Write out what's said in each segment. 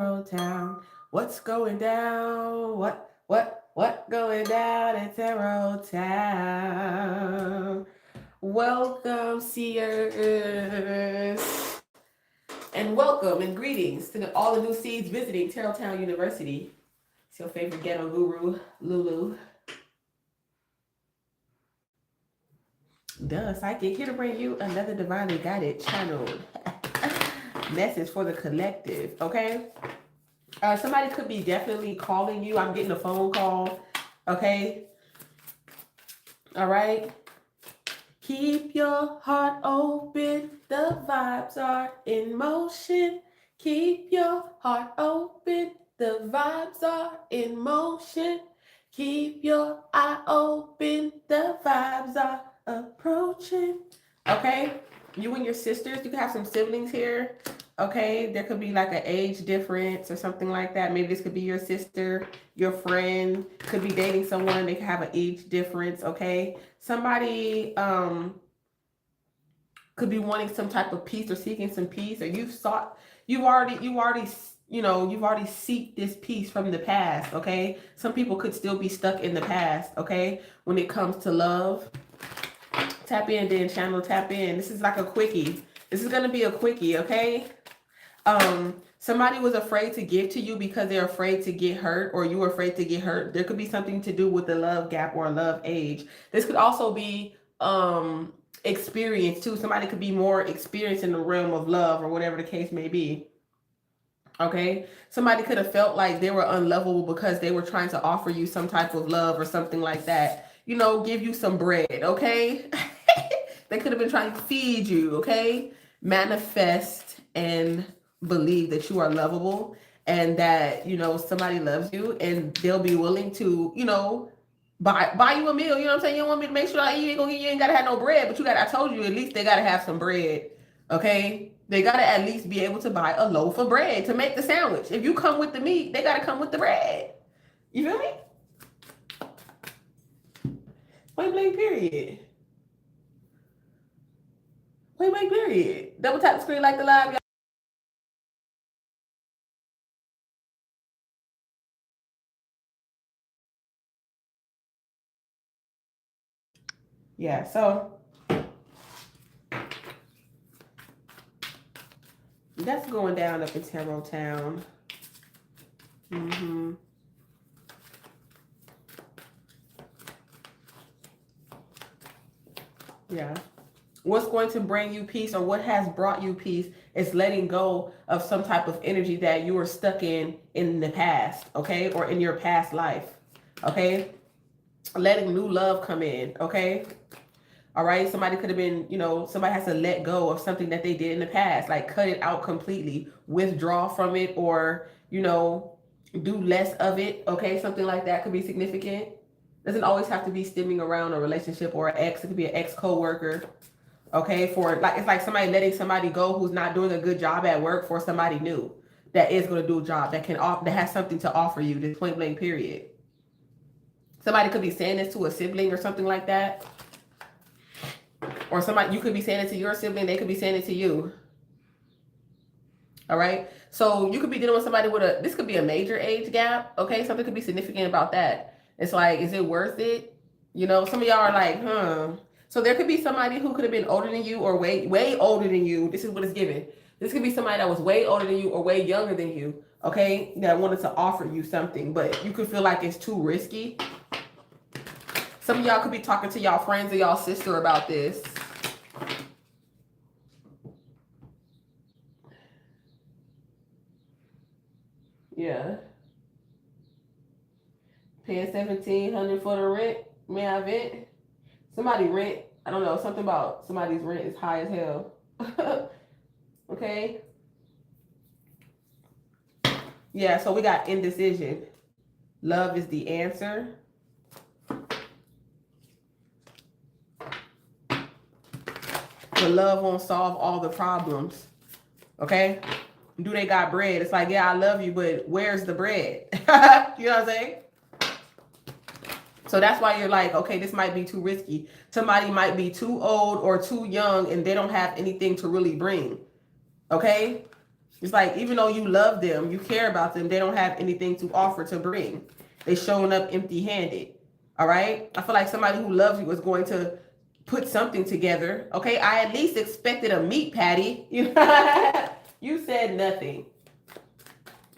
Town. What's going down? What going down in Tarot Town? Welcome, seers, and welcome and greetings to all the new seeds visiting Tarot Town University. It's your favorite ghetto guru, Lulu. Duh, psychic, here to bring you another divinely guided channeled message for the collective, okay? Somebody could be definitely calling you. I'm getting a phone call. Okay. All right. Keep your heart open. The vibes are in motion. Keep your heart open. The vibes are in motion. Keep your eye open. The vibes are approaching. Okay. You and your sisters, you can have some siblings here. Okay, there could be like an age difference or something like that. Maybe this could be your sister, your friend, could be dating someone. They could have an age difference. Okay, somebody could be wanting some type of peace or seeking some peace, or you've already you've already seeked this peace from the past. Okay, some people could still be stuck in the past. Okay, when it comes to love, tap in, then channel, tap in. This is like a quickie. This is gonna be a quickie. Okay. Somebody was afraid to give to you because they're afraid to get hurt, or you were afraid to get hurt. There could be something to do with the love gap or love age. This could also be experience too. Somebody could be more experienced in the realm of love or whatever the case may be. Okay, somebody could have felt like they were unlovable because they were trying to offer you some type of love or something like that. You know, give you some bread. Okay. They could have been trying to feed you. Okay, manifest and believe that you are lovable and that somebody loves you, and they'll be willing to buy you a meal. You know what I'm saying? You don't want me to make sure you ain't gotta have no bread, but I told you, at least they gotta have some bread. Okay, they gotta at least be able to buy a loaf of bread to make the sandwich. If you come with the meat, they gotta come with the bread. You feel me? Point blank period. Point blank period. Double tap the screen like the live. Yeah, so that's going down up in Tarot Town. Yeah. What's going to bring you peace, or what has brought you peace, is letting go of some type of energy that you were stuck in the past, okay? Or in your past life, okay? Letting new love come in, okay? All right, somebody could have been, somebody has to let go of something that they did in the past, like cut it out completely, withdraw from it, or, do less of it, okay? Something like that could be significant. Doesn't always have to be stemming around a relationship or an ex. It could be an ex co-worker, okay? For like, it's like somebody letting somebody go who's not doing a good job at work for somebody new that is going to do a job that has something to offer you. This point blank period. Somebody could be saying this to a sibling or something like that. Or somebody, you could be saying it to your sibling, they could be saying it to you. All right. So you could be dealing with somebody with this could be a major age gap. Okay. Something could be significant about that. It's like, is it worth it? Some of y'all are like, So there could be somebody who could have been older than you, or way older than you. This is what it's given. This could be somebody that was way older than you or way younger than you. Okay. That wanted to offer you something, but you could feel like it's too risky. Some of y'all could be talking to y'all friends or y'all sister about this. Yeah. Paying $1,700 for the rent. May I vent? Somebody rent. I don't know. Something about somebody's rent is high as hell. Okay. Yeah. So we got indecision. Love is the answer. But love won't solve all the problems. Okay. Do they got bread? It's like, yeah, I love you, but where's the bread? You know what I'm saying? So that's why you're like, okay, this might be too risky. Somebody might be too old or too young, and they don't have anything to really bring. Okay? It's like, even though you love them, you care about them, they don't have anything to offer to bring. They showing up empty-handed. All right. I feel like somebody who loves you is going to put something together. Okay. I at least expected a meat patty. You said nothing.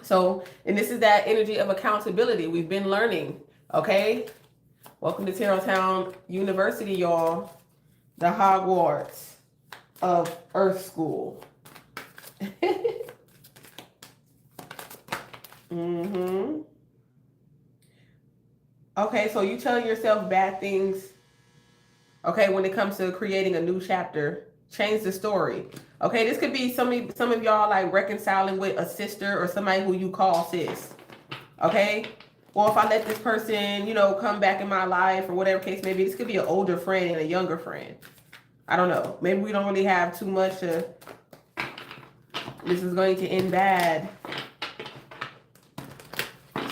So, and this is that energy of accountability we've been learning. Okay. Welcome to Tarot Town University, y'all. The Hogwarts of Earth School. Okay, so you telling yourself bad things. Okay, when it comes to creating a new chapter, change the story. Okay, this could be some of y'all like reconciling with a sister or somebody who you call sis. Okay, or if I let this person, come back in my life or whatever case may be, this could be an older friend and a younger friend. I don't know. Maybe we don't really have too much to. This is going to end bad.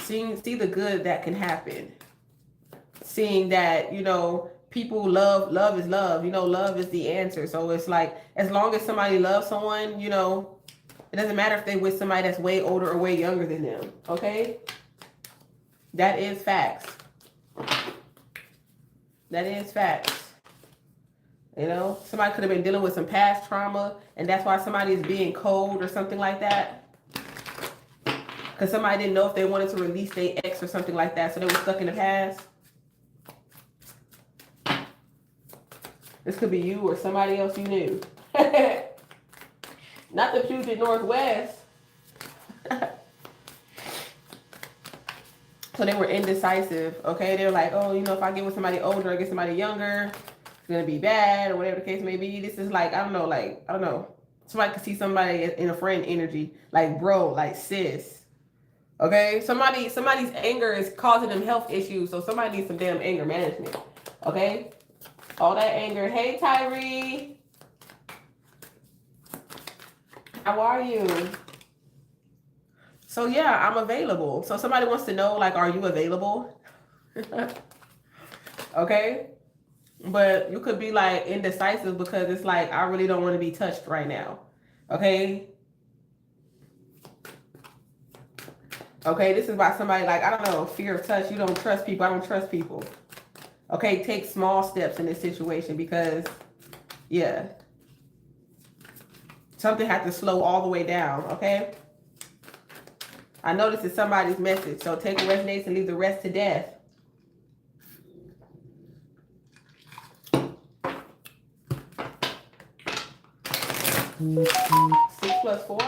See the good that can happen. Seeing that, people love is love. Love is the answer. So it's like, as long as somebody loves someone, it doesn't matter if they with somebody that's way older or way younger than them. Okay? That is facts. That is facts. Somebody could have been dealing with some past trauma, and that's why somebody is being cold or something like that. Because somebody didn't know if they wanted to release their ex or something like that, so they were stuck in the past. This could be you or somebody else you knew. Not the Puget Northwest. So they were indecisive, okay? They were like, oh, if I get with somebody older or get somebody younger, it's going to be bad or whatever the case may be. This is like, I don't know. Somebody could see somebody in a friend energy, like bro, like sis. Okay, somebody's anger is causing them health issues, so somebody needs some damn anger management. Okay, all that anger. Hey, Tyree, how are you? So yeah, I'm available. So somebody wants to know, like, are you available? Okay, but you could be like indecisive because it's like, I really don't want to be touched right now. Okay. Okay, this is about somebody like, I don't know, fear of touch. You don't trust people. I don't trust people. Okay, take small steps in this situation because, yeah, something had to slow all the way down, okay? I know this is somebody's message, so take what resonates and leave the rest to death. Six plus 4?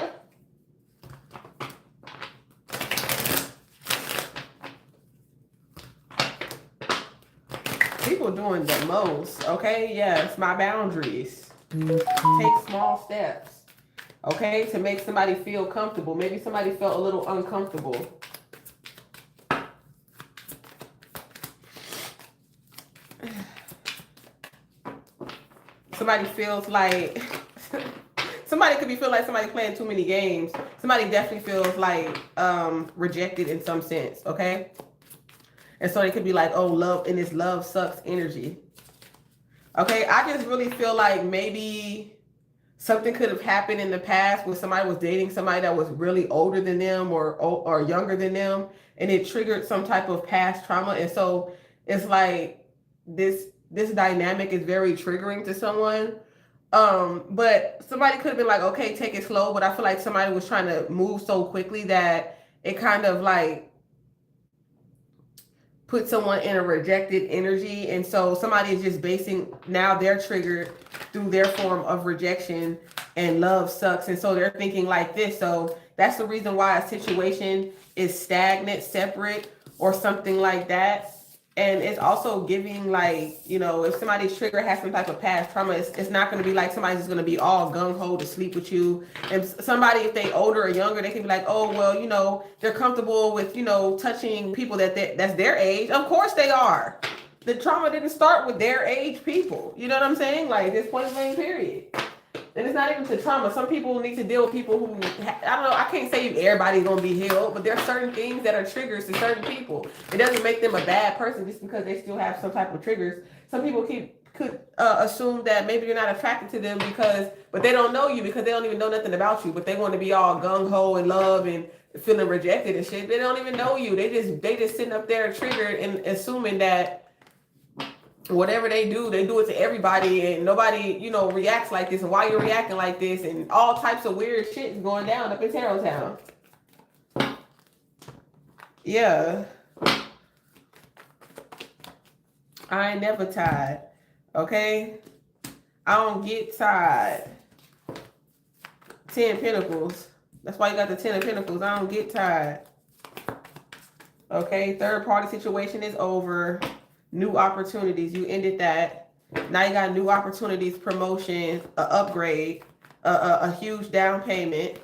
People doing the most, okay? Yes, my boundaries. Take small steps, okay, to make somebody feel comfortable. Maybe somebody felt a little uncomfortable. Somebody feels like somebody could be feeling like somebody playing too many games. Somebody definitely feels like rejected in some sense, okay? And so they could be like, oh, love, and this love sucks energy. Okay, I just really feel like maybe something could have happened in the past where somebody was dating somebody that was really older than them or younger than them, and it triggered some type of past trauma. And so it's like this dynamic is very triggering to someone. But somebody could have been like, okay, take it slow. But I feel like somebody was trying to move so quickly that it kind of like put someone in a rejected energy. And so somebody is just basing, now they're triggered through their form of rejection, and love sucks. And so they're thinking like this. So that's the reason why a situation is stagnant, separate, or something like that. And it's also giving like, if somebody's trigger has some type of past trauma, it's not going to be like somebody's just going to be all gung-ho to sleep with you. And somebody, if they older or younger, they can be like, oh, well, they're comfortable with, touching people that's their age. Of course they are. The trauma didn't start with their age people. You know what I'm saying? Like, this point blank period. And it's not even to trauma. Some people need to deal with people who, I don't know, I can't say everybody's going to be healed, but there are certain things that are triggers to certain people. It doesn't make them a bad person just because they still have some type of triggers. Some people could assume that maybe you're not attracted to them but they don't know you because they don't even know nothing about you, but they want to be all gung-ho and love and feeling rejected and shit. They don't even know you. They just sitting up there triggered and assuming that whatever they do it to everybody, and nobody, reacts like this, and why you're reacting like this, and all types of weird shit is going down up in Tarot Town. Yeah. I ain't never tired. Okay? I don't get tired. 10 Pentacles. That's why you got the 10 of Pentacles. I don't get tired. Okay? Third party situation is over. New opportunities. You ended that. Now you got new opportunities, promotion, an upgrade, a huge down payment.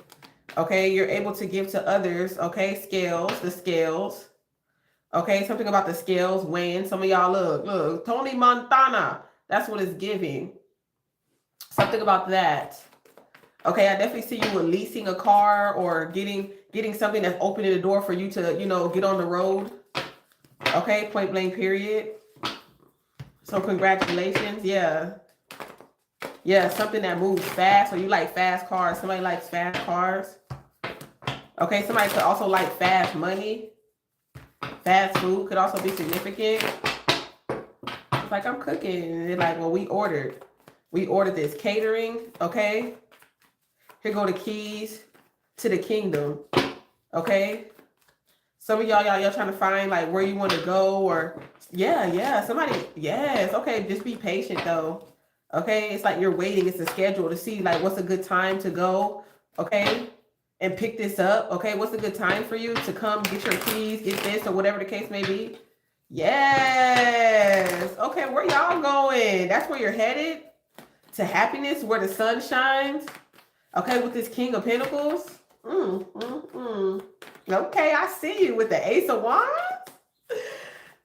Okay? You're able to give to others. Okay? Scales. The scales. Okay, something about the scales weighing. Some of y'all look, Tony Montana. That's what it's giving. Something about that. Okay, I definitely see you with leasing a car or getting something that's opening the door for you to, get on the road. Okay, point blank period. So congratulations. Yeah. Yeah, something that moves fast. Or you like fast cars. Somebody likes fast cars. Okay, somebody could also like fast money. Fast food could also be significant. It's like, I'm cooking. And they're like, well, we ordered this. Catering, okay? Here go the keys to the kingdom, okay? Some of y'all trying to find, like, where you want to go or, yeah, somebody, yes. Okay, just be patient, though, okay? It's like you're waiting. It's a schedule to see, like, what's a good time to go, okay? And pick this up. Okay, what's a good time for you to come get your keys, get this, or whatever the case may be? Yes. Okay, where y'all going? That's where you're headed? To happiness, where the sun shines? Okay, with this King of Pentacles? Okay, I see you with the Ace of Wands.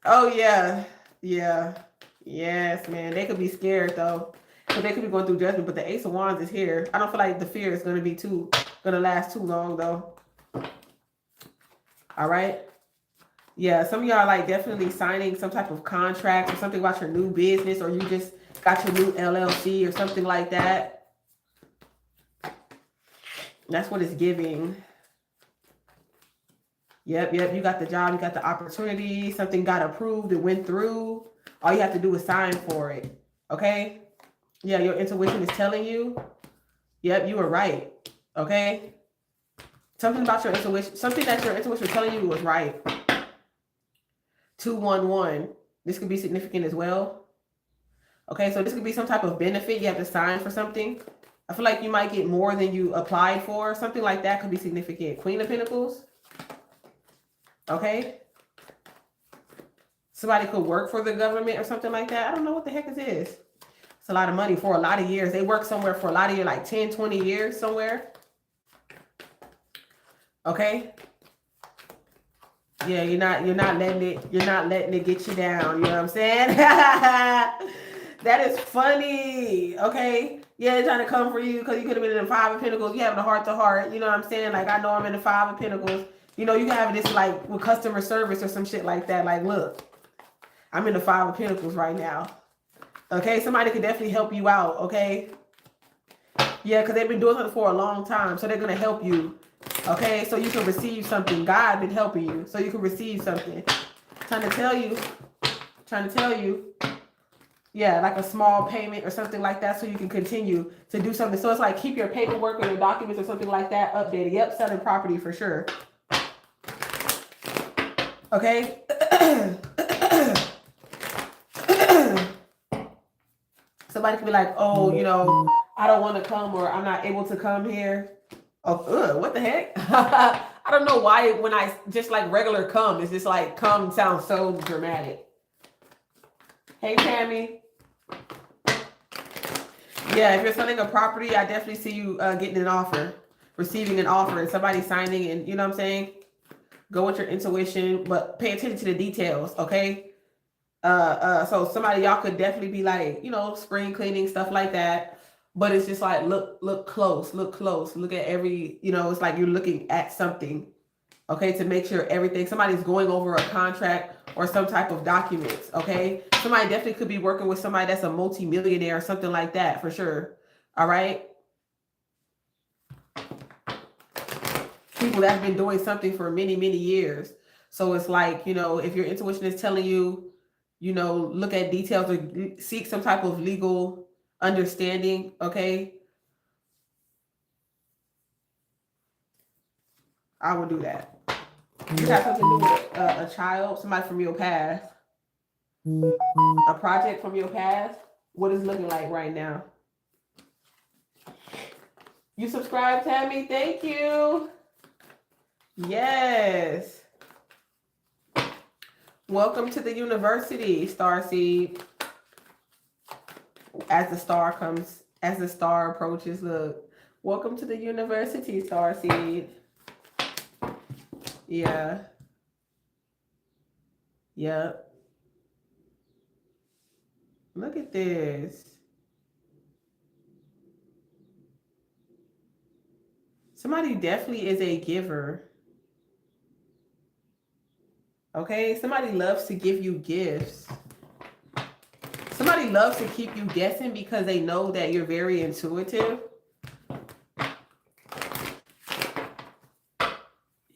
Oh, yeah. Yeah. Yes, man. They could be scared, though. So they could be going through judgment, but the Ace of Wands is here. I don't feel like the fear is going to last too long, though. All right. Yeah, some of y'all are like definitely signing some type of contract or something about your new business, or you just got your new LLC or something like that. That's what it's giving. Yep. You got the job, you got the opportunity, something got approved, it went through. All you have to do is sign for it. Okay? Yeah, your intuition is telling you. Yep, you were right. Okay? Something about your intuition, something that your intuition was telling you was right. 211. This could be significant as well. Okay, so this could be some type of benefit. You have to sign for something. I feel like you might get more than you applied for. Something like that could be significant. Queen of Pentacles. Okay. Somebody could work for the government or something like that. I don't know what the heck it is. It's a lot of money for a lot of years. They work somewhere for a lot of years, like 10, 20 years somewhere. Okay. Yeah, you're not letting it get you down. You know what I'm saying? That is funny. Okay. Yeah, they're trying to come for you because you could have been in the Five of Pentacles. You having a heart to heart. You know what I'm saying? Like, I know I'm in the Five of Pentacles. You know, you have this like with customer service or some shit like that. Like, look, I'm in the Five of Pentacles right now. Okay, somebody could definitely help you out. Okay. Yeah, because they've been doing something for a long time. So they're going to help you. Okay, so you can receive something. God been helping you. So you can receive something. Trying to tell you. Yeah, like a small payment or something like that so you can continue to do something. So it's like keep your paperwork or your documents or something like that updated. Yep, selling property for sure. Okay. Somebody could be like, oh, you know, I don't want to come or I'm not able to come here. Oh, what the heck? I don't know why when I just like regular come, it's just like come sounds so dramatic. Hey, Tammy. Yeah, if you're selling a property, I definitely see you getting an offer, receiving an offer, and somebody signing, and you know what I'm saying? Go with your intuition, but pay attention to the details, okay? So somebody, y'all could definitely be like, you know, spring cleaning, stuff like that. But it's just like, look close, look at every, you know, it's like you're looking at something. okay, to make sure everything, somebody's going over a contract or some type of documents, okay? Somebody definitely could be working with somebody that's a multi-millionaire or something like that, for sure. All right? People that's been doing something for many, many years. So it's like, you know, if your intuition is telling you, you know, look at details or seek some type of legal understanding, okay? I would do that. You have something to do with a child, somebody from your past, a project from your past. What is looking like right now? You subscribe, Tammy? Thank you. Yes. Welcome to the university, Starseed. As the star approaches, look. Welcome to the university, Starseed. Yeah. Yep. Look at this. Somebody definitely is a giver. Okay? Somebody loves to give you gifts. Somebody loves to keep you guessing because they know that you're very intuitive.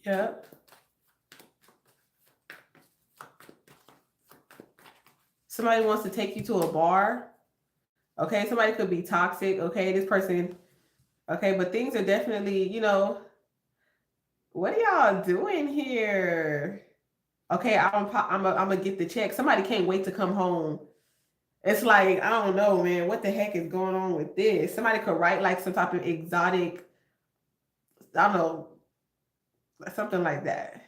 Yep. Somebody wants to take you to a bar. Okay, somebody could be toxic. Okay, this person. Okay, but things are definitely, you know, what are y'all doing here? Okay, I'm gonna get the check. Somebody can't wait to come home. It's like, I don't know, man. What the heck is going on with this? Somebody could write like some type of exotic, I don't know, something like that.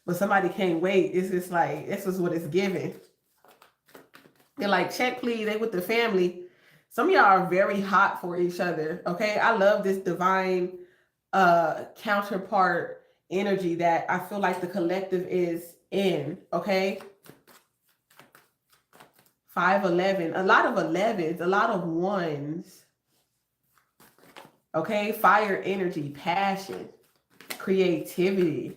But somebody can't wait. It's just like, this is what it's giving. They're like, check please, they with the family. Some of y'all are very hot for each other. Okay. I love this divine counterpart energy that I feel like the collective is in. Okay. 511, a lot of 11s, a lot of 1s. Okay. Fire energy, passion, creativity.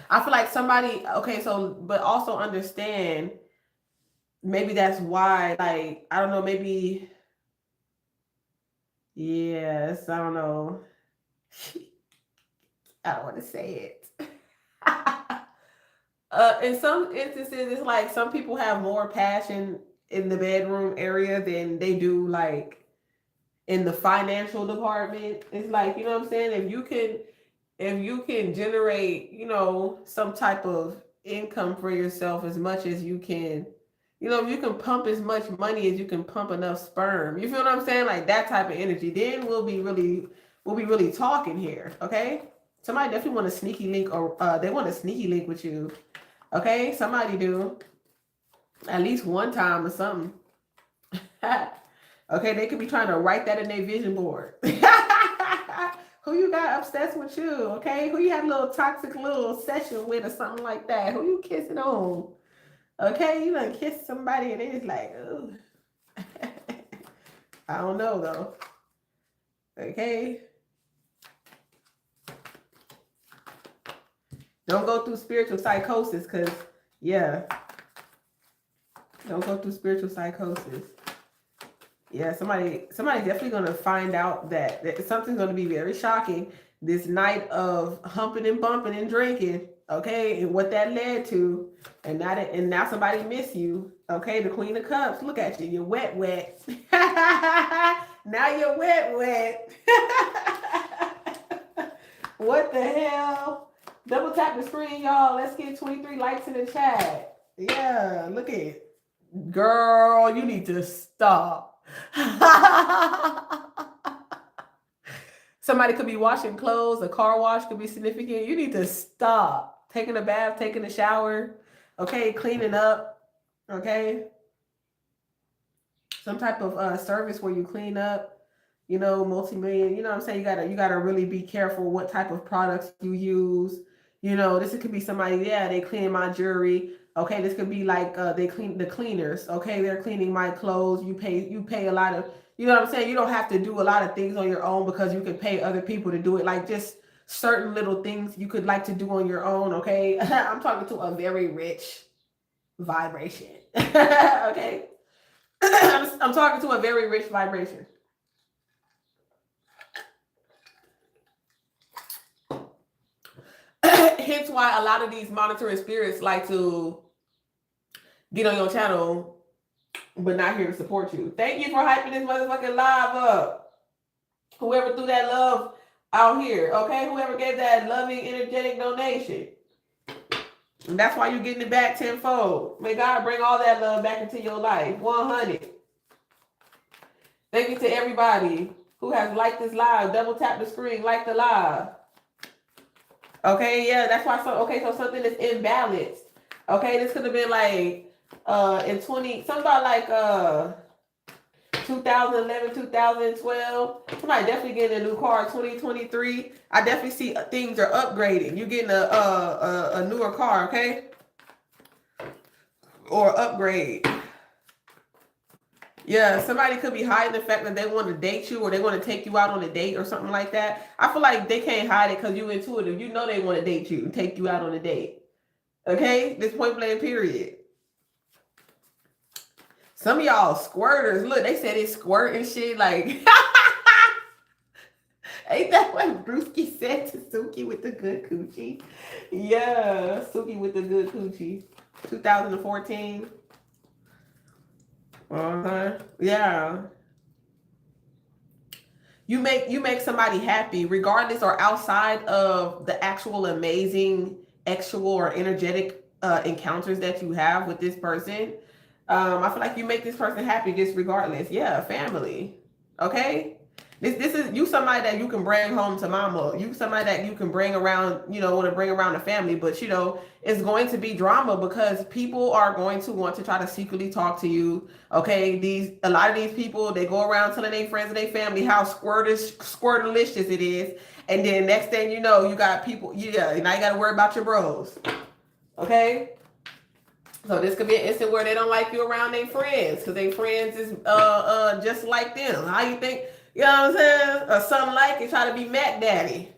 I feel like somebody, okay, so, but also understand, maybe that's why, like, I don't know, maybe, yes, I don't know. I don't want to say it. In some instances, it's like some people have more passion in the bedroom area than they do, like, in the financial department. It's like, you know what I'm saying? If you can generate, you know, some type of income for yourself as much as you can, you know, if you can pump as much money as you can pump enough sperm. You feel what I'm saying? Like that type of energy. Then we'll be really talking here. Okay. Somebody definitely want a sneaky link, or they want a sneaky link with you. Okay. Somebody do. At least one time or something. Okay. They could be trying to write that in their vision board. Who you got obsessed with you, okay? Who you had a little toxic little session with or something like that? Who you kissing on? Okay, you done kiss somebody and it's like, oh. I don't know though. Okay. Don't go through spiritual psychosis, because, yeah. Don't go through spiritual psychosis. Yeah, somebody definitely going to find out that something's going to be very shocking this night of humping and bumping and drinking, okay, and what that led to, and now somebody miss you, okay, the Queen of Cups, look at you, you're wet. Now you're wet. What the hell? Double tap the screen, y'all. Let's get 23 likes in the chat. Yeah, look at it. Girl, you need to stop. Somebody could be washing clothes, a car wash could be significant. You need to stop. Taking a bath, taking a shower, okay, cleaning up, okay. Some type of service where you clean up, you know, multi-million, you know what I'm saying? You gotta really be careful what type of products you use. You know, this could be somebody, yeah, they clean my jewelry. Okay, this could be like they clean the cleaners. Okay, they're cleaning my clothes. You pay a lot of, you know what I'm saying? You don't have to do a lot of things on your own because you can pay other people to do it. Like just certain little things you could like to do on your own, okay? I'm talking to a very rich vibration. Okay? I'm talking to a very rich vibration. Hence why a lot of these monitoring spirits like to get on your channel, but not here to support you. Thank you for hyping this motherfucking live up. Whoever threw that love out here, okay? Whoever gave that loving, energetic donation. And that's why you're getting it back tenfold. May God bring all that love back into your life. 100. Thank you to everybody who has liked this live. Double tap the screen, like the live. Okay, yeah, that's why. So something is imbalanced. Okay, this could have been like in 20, something about like 2011, 2012. Somebody definitely getting a new car. 2023. I definitely see things are upgrading. You're getting a newer car, okay, or upgrade. Yeah, somebody could be hiding the fact that they want to date you or they want to take you out on a date or something like that. I feel like they can't hide it because you're intuitive. You know they want to date you and take you out on a date. Okay? This point blank period. Some of y'all squirters. Look, they said it's squirt and shit. Like, ain't that what Brewski said to Suki with the good coochie? Yeah, Suki with the good coochie. 2014. Yeah. You make somebody happy regardless or outside of the actual amazing actual or energetic encounters that you have with this person. I feel like you make this person happy just regardless. Yeah, family. Okay? This is you somebody that you can bring home to mama. You somebody that you can bring around, want to bring around the family, but it's going to be drama because people are going to want to try to secretly talk to you. Okay, a lot of these people, they go around telling their friends and their family how squirtalicious it is, and then next thing you know, you got people, now you got to worry about your bros. Okay. So this could be an instant where they don't like you around their friends because their friends is just like them. How you think? You know what I'm saying? Or something like it, try to be Mac Daddy.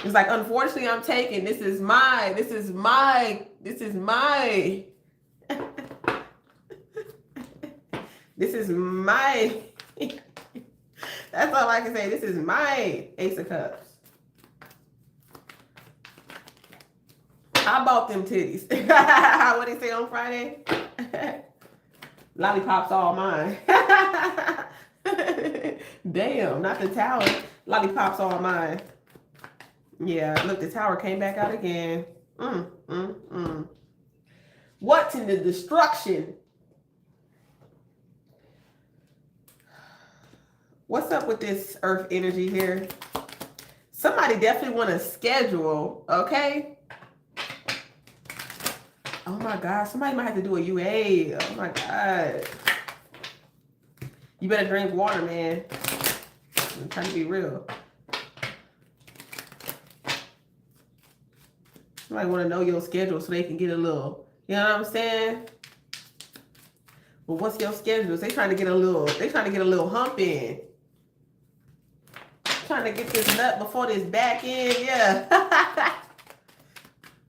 It's like, unfortunately, I'm taken. This is my. This is my. That's all I can say. This is my Ace of Cups. I bought them titties. What did he say on Friday? Lollipops all mine. Damn, not the tower. Lollipops all mine. Yeah, look, the tower came back out again. What's in the destruction? What's up with this earth energy here? Somebody definitely want to schedule, okay? Oh my God, somebody might have to do a UA. Oh my God. You better drink water, man. I'm trying to be real. Somebody want to know your schedule so they can get a little, you know what I'm saying? But what's your schedule? They trying to get a little hump in. Trying to get this nut before this back end, yeah.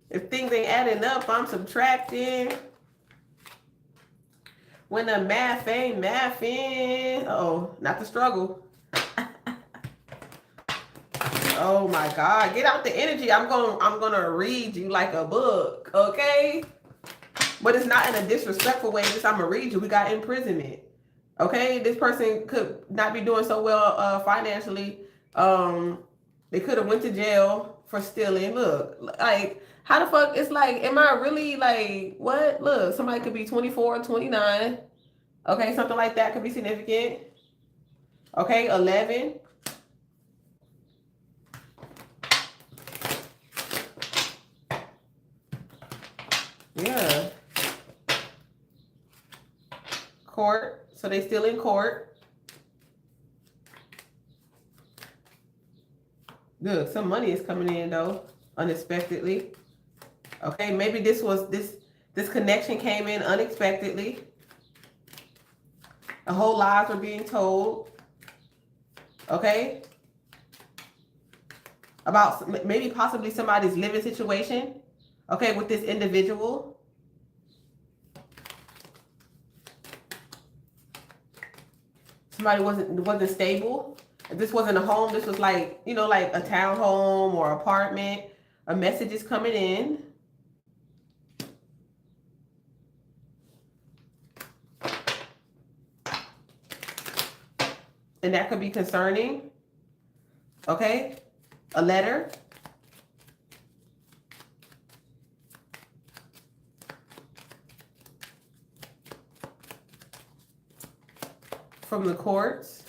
If things ain't adding up, I'm subtracting. When the math ain't mathing. Oh, not the struggle. Oh my God. Get out the energy. I'm gonna read you like a book, okay? But it's not in a disrespectful way. Just I'm gonna read you. We got imprisonment. Okay? This person could not be doing so well financially. They could have went to jail for stealing. Look, like, how the fuck? It's like, am I really like, what? Look, somebody could be 24 or 29. Okay, something like that could be significant. Okay, 11. Yeah. Court. So they still in court. Good. Some money is coming in though, unexpectedly. Okay, maybe this connection came in unexpectedly. A whole lies are being told. Okay. about maybe possibly somebody's living situation, okay, with this individual. Somebody wasn't stable. If this wasn't a home, this was like, you know, like a townhome or apartment. A message is coming in. And that could be concerning. Okay? A letter. From the courts.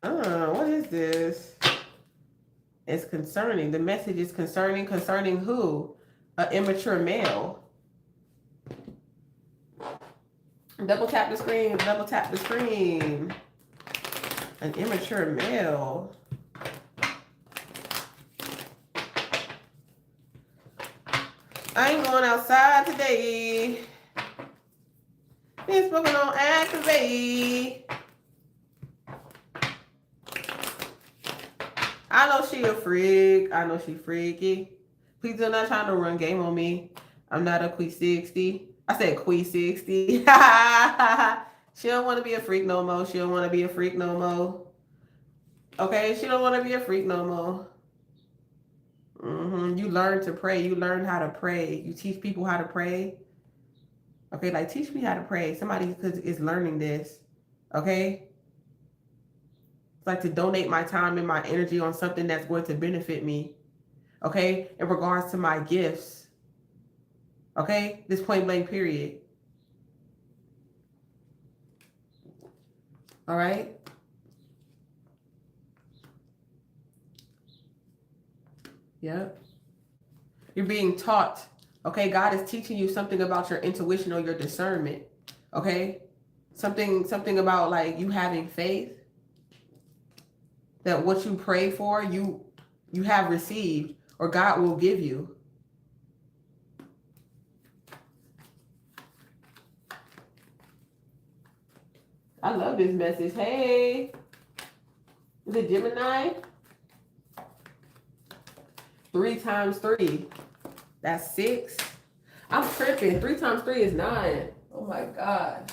What is this? It's concerning. The message is concerning who? An immature male. Double tap the screen, double tap the screen. An immature male. I ain't going outside today. Been smoking on activate. I know she a freak. I know she freaky. Please do not try to run game on me. I'm not a Queen 60. I said Queen 60. She don't want to be a freak no more. She don't want to be a freak no more. Okay, she don't want to be a freak no more. You learn to pray. You learn how to pray. You teach people how to pray. Okay, like teach me how to pray. Somebody is learning this. Okay? It's like to donate my time and my energy on something that's going to benefit me. Okay? In regards to my gifts. Okay? This point blank period. All right? Yep. You're being taught. Okay? God is teaching you something about your intuition or your discernment. Okay? Something about like you having faith. That what you pray for, you have received or God will give you. I love this message. Hey, is it Gemini? 3 times 3. That's 6. I'm tripping. 3 times 3 is 9. Oh my God.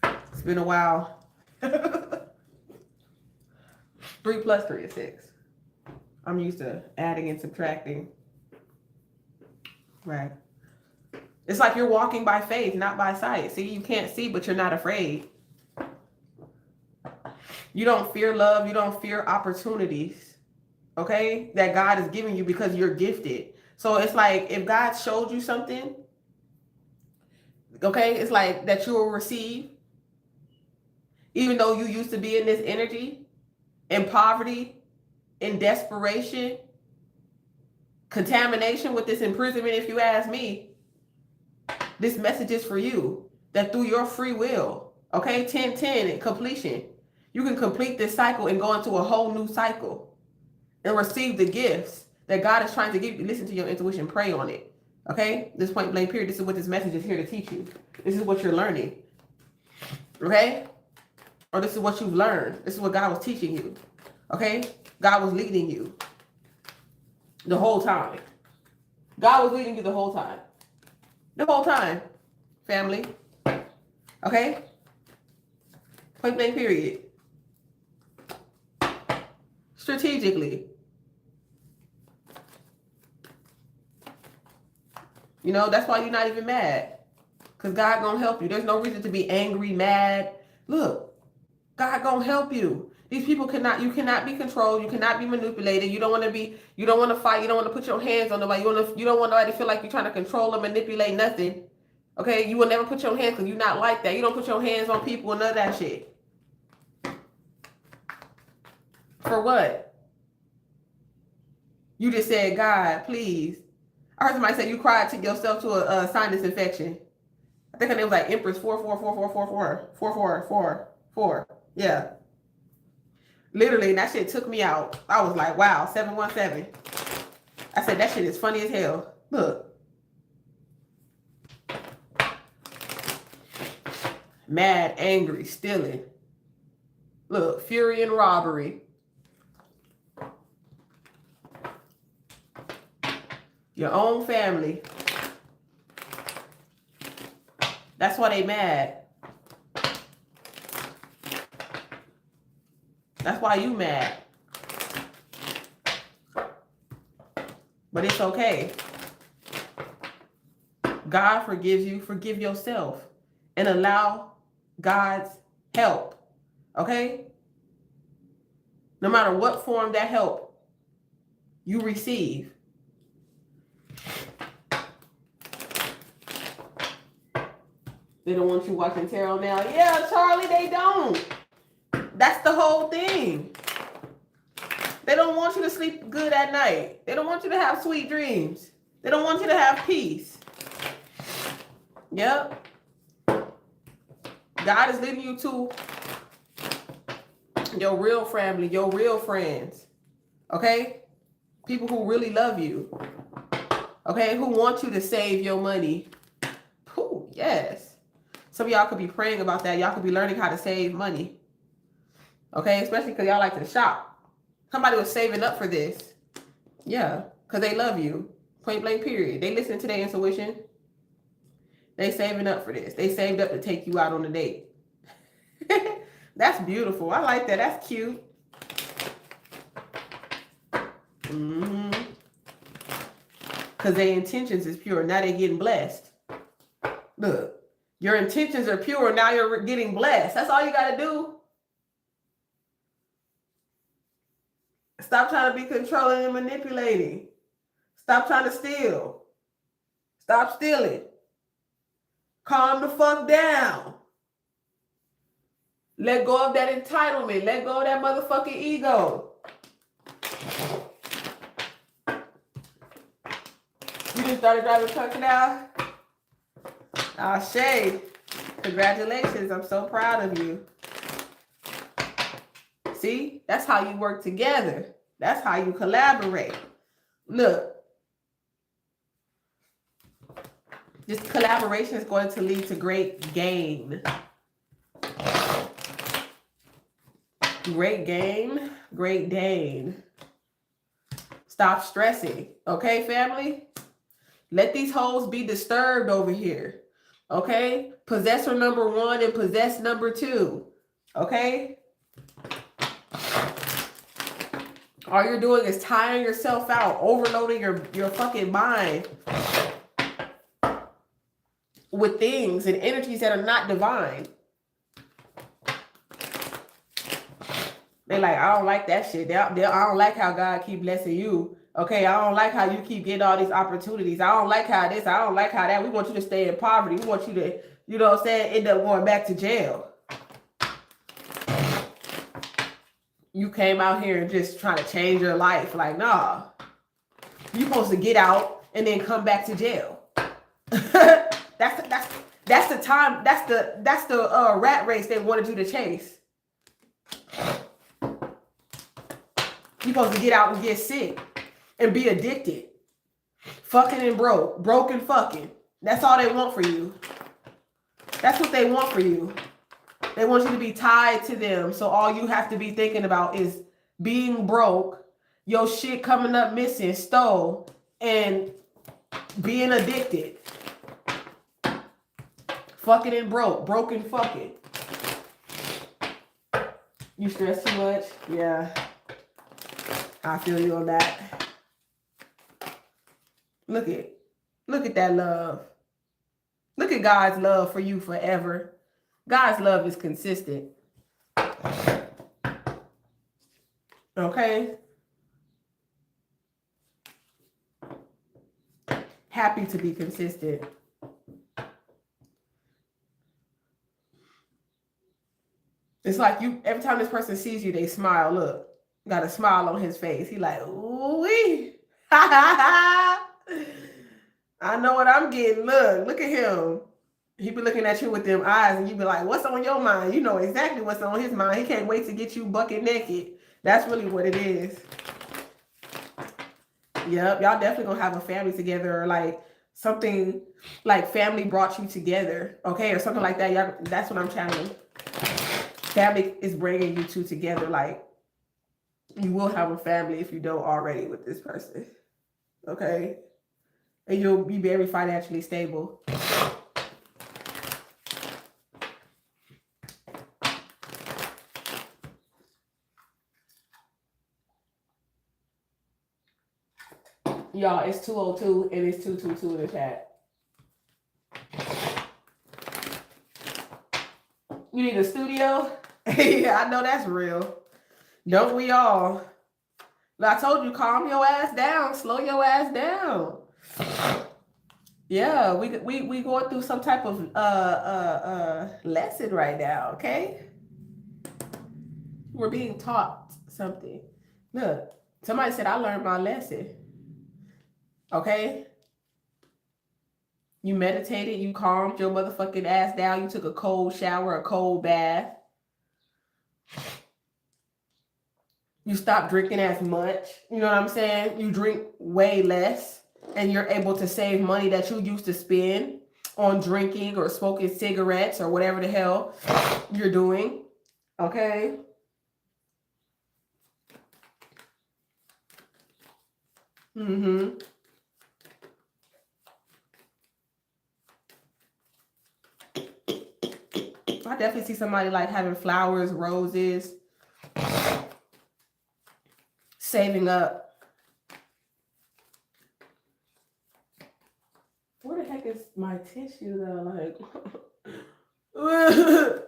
It's been a while. 3 plus 3 is 6. I'm used to adding and subtracting. Right. It's like you're walking by faith, not by sight. See, you can't see, but you're not afraid. You don't fear love. You don't fear opportunities. Okay? That God is giving you because you're gifted. So it's like if God showed you something, okay, it's like that you will receive, even though you used to be in this energy, in poverty, in desperation, contamination with this imprisonment, if you ask me. This message is for you, that through your free will, okay, 10-10 and completion, you can complete this cycle and go into a whole new cycle and receive the gifts that God is trying to give you. Listen to your intuition, pray on it, okay? This point blank period, this is what this message is here to teach you. This is what you're learning, okay? Or this is what you've learned. This is what God was teaching you, okay? God was leading you the whole time. God was leading you the whole time. The whole time, family. Okay? Point blank period. Strategically. You know, that's why you're not even mad. Because God gonna help you. There's no reason to be angry, mad. Look, God gonna help you. These people you cannot be controlled. You cannot be manipulated. You don't want to fight. You don't want to put your hands on nobody. You don't want nobody to feel like you're trying to control or manipulate nothing. Okay? You will never put your hands because you're not like that. You don't put your hands on people and none of that shit. For what? You just said, God, please. I heard somebody say you cried to yourself to a sinus infection. I think her name was like Empress 444444444. Yeah. Literally, that shit took me out. I was like, wow, 717. I said, that shit is funny as hell. Look. Mad, angry, stealing. Look, fury and robbery. Your own family. That's why they mad. That's why you mad. But it's okay. God forgives you. Forgive yourself. And allow God's help. Okay? No matter what form that help you receive. They don't want you watching tarot now. Yeah, Charlie, they don't. That's the whole thing. They don't want you to sleep good at night. They don't want you to have sweet dreams. They don't want you to have peace. Yep. God is leading you to your real family, your real friends. Okay? People who really love you. Okay? Who want you to save your money. Ooh, yes. Some of y'all could be praying about that. Y'all could be learning how to save money. Okay? Especially because y'all like to shop. Somebody was saving up for this. Yeah. Because they love you. Point blank period. They listen to their intuition. They saving up for this. They saved up to take you out on a date. That's beautiful. I like that. That's cute. Because their intentions is pure. Now they're getting blessed. Look. Your intentions are pure. Now you're getting blessed. That's all you got to do. Stop trying to be controlling and manipulating. Stop trying to steal. Stop stealing. Calm the fuck down. Let go of that entitlement. Let go of that motherfucking ego. You just started driving a truck now? Ah, Shay, congratulations. I'm so proud of you. See, that's how you work together. That's how you collaborate. Look, this collaboration is going to lead to great gain. Great gain, great gain. Stop stressing. Okay, family? Let these hoes be disturbed over here. Okay? Possessor number 1 and possess number 2. Okay? All you're doing is tiring yourself out, overloading your fucking mind with things and energies that are not divine. They're like, I don't like that shit. I don't like how God keep blessing you. Okay, I don't like how you keep getting all these opportunities. I don't like how this. I don't like how that. We want you to stay in poverty. We want you to, you know what I'm saying, end up going back to jail. You came out here and just trying to change your life. Like, nah. You're supposed to get out and then come back to jail. That's the time. That's the rat race they wanted you to chase. You're supposed to get out and get sick and be addicted. Fucking and broken fucking. That's all they want for you. That's what they want for you. They want you to be tied to them. So all you have to be thinking about is being broke, your shit coming up missing, stole, and being addicted. Fucking and broken fucking. You stress too much? Yeah. I feel you on that. Look at that love. Look at God's love for you forever. God's love is consistent. Okay? Happy to be consistent. It's like you, every time this person sees you, they smile. Look, got a smile on his face. He like, ooh-wee. I know what I'm getting. Look at him. He be looking at you with them eyes and you be like, what's on your mind? You know exactly what's on his mind. He can't wait to get you bucket naked. That's really what it is. Yep, y'all definitely gonna have a family together, or like something like family brought you together, okay, or something like that. Y'all, that's what I'm channeling. Family is bringing you two together. Like, you will have a family if you don't already with this person, okay, and you'll be very financially stable. Y'all, it's 202 and it's 222 in the chat. You need a studio? Yeah, I know that's real. Don't we all? I told you, calm your ass down, slow your ass down. Yeah, we going through some type of lesson right now, okay? We're being taught something. Look, somebody said I learned my lesson. Okay? You meditated, you calmed your motherfucking ass down, you took a cold shower, a cold bath. You stop drinking as much. You know what I'm saying? You drink way less and you're able to save money that you used to spend on drinking or smoking cigarettes or whatever the hell you're doing. Okay? Mm-hmm. I definitely see somebody like having flowers, roses, saving up. Where the heck is my tissue though? Like,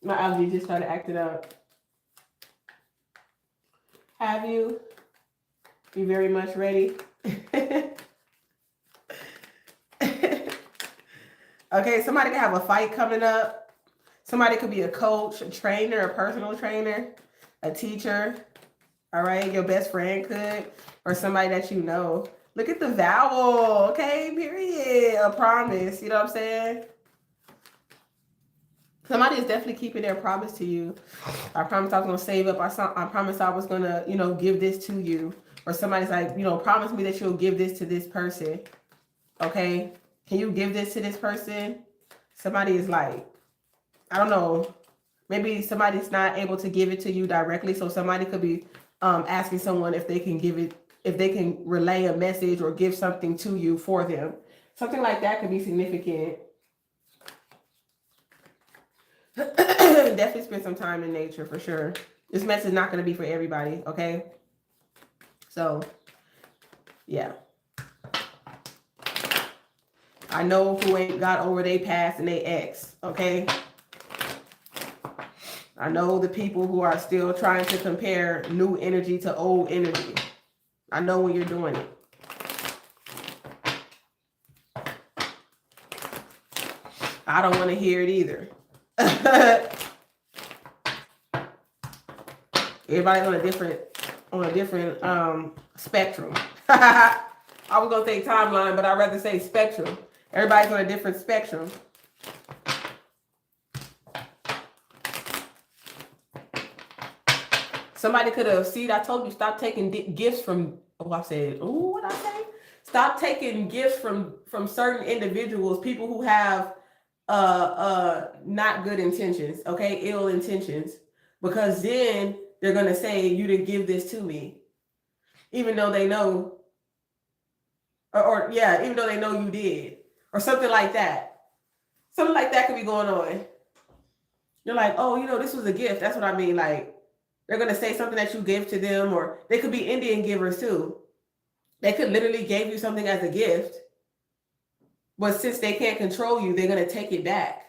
my allergy just started acting up. Have you? You very much ready? Okay, somebody can have a fight coming up. Somebody could be a coach, a trainer, a personal trainer, a teacher. All right, your best friend could, or somebody that you know. Look at the vowel, okay? Period. A promise. You know what I'm saying? Somebody is definitely keeping their promise to you. I promised I was going to save up. I promised I was going to, give this to you. Or somebody's like, promise me that you'll give this to this person. Okay? Can you give this to this person? Somebody is like, I don't know. Maybe somebody's not able to give it to you directly. So somebody could be asking someone if they can give it, if they can relay a message or give something to you for them. Something like that could be significant. Definitely spend some time in nature for sure. This message is not going to be for everybody, okay? So, yeah. I know who ain't got over their past and their ex, okay? I know the people who are still trying to compare new energy to old energy. I know when you're doing it. I don't want to hear it either. Everybody's on a different spectrum. I was gonna say timeline, but I'd rather say spectrum. Everybody's on a different spectrum. Somebody could have, see, I told you, stop taking gifts from, what I say? Stop taking gifts from certain individuals, people who have not good intentions, okay? Ill intentions. Because then they're going to say, you didn't give this to me. Even though they know, even though they know you did. Or something like that. Something like that could be going on. You're like, oh, this was a gift. That's what I mean. Like, they're going to say something that you give to them, or they could be Indian givers too. They could literally give you something as a gift. But since they can't control you, they're going to take it back.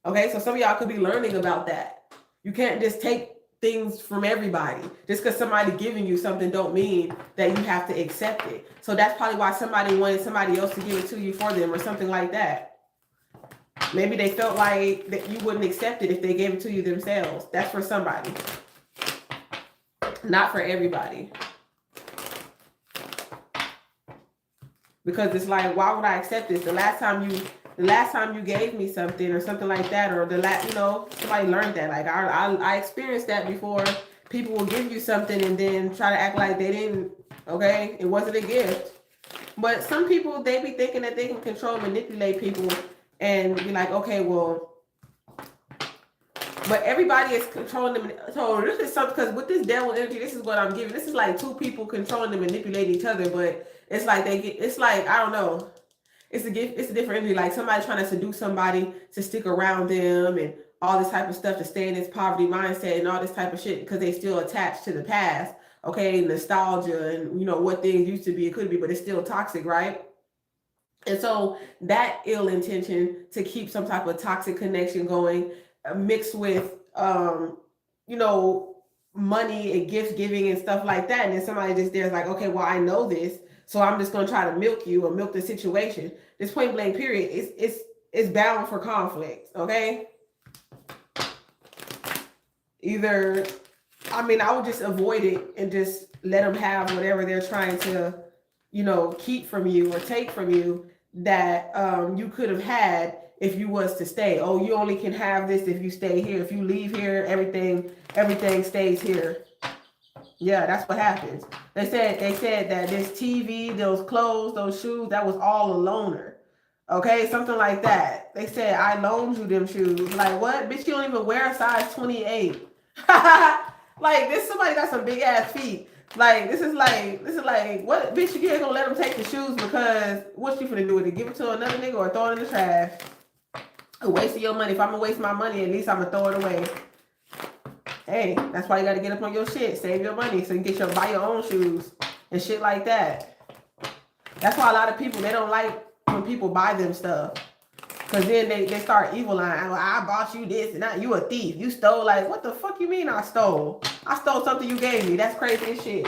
Okay, so some of y'all could be learning about that. You can't just take things from everybody. Just because somebody giving you something don't mean that you have to accept it. So that's probably why somebody wanted somebody else to give it to you for them or something like that. Maybe they felt like that you wouldn't accept it if they gave it to you themselves. That's for somebody. Not for everybody. Because it's like, why would I accept this? The last time you gave me something or something like that, or somebody learned that. Like I experienced that before. People will give you something and then try to act like they didn't, okay? It wasn't a gift. But some people, they be thinking that they can control, manipulate people, and be like, okay, well, but everybody is controlling them. So this is something, because with this devil energy, this is what I'm giving. This is like two people controlling and manipulating each other, but it's like it's like, I don't know. It's a different energy. Like somebody trying to seduce somebody to stick around them and all this type of stuff, to stay in this poverty mindset and all this type of shit, because they still attached to the past. Okay, nostalgia and what things used to be, it could be, but it's still toxic, right? And so that ill intention to keep some type of toxic connection going, mixed with you know money and gift giving and stuff like that, and then somebody just there's like, okay, well, I know this, so I'm just going to try to milk you or milk the situation. This point blank period is bound for conflict. Okay, either, I mean, I would just avoid it and just let them have whatever they're trying to keep from you or take from you, that you could have had if you was to stay. Oh, you only can have this if you stay here. If you leave here, everything stays here. Yeah, that's what happens. They said that this TV, those clothes, those shoes, that was all a loaner. Okay, something like that. They said, I loaned you them shoes. Like, what? Bitch, you don't even wear a size 28. Like, this, somebody got some big ass feet. Like, this is like, what? Bitch, you ain't gonna let them take the shoes, because what you finna do with it? Give it to another nigga or throw it in the trash? A waste of your money. If I'm gonna waste my money, at least I'm gonna throw it away. Hey, that's why you gotta get up on your shit. Save your money so you can buy your own shoes and shit like that. That's why a lot of people, they don't like when people buy them stuff. Because then they start evil lying. I bought you this and that. You a thief. You stole. Like, what the fuck you mean I stole? I stole something you gave me. That's crazy as shit.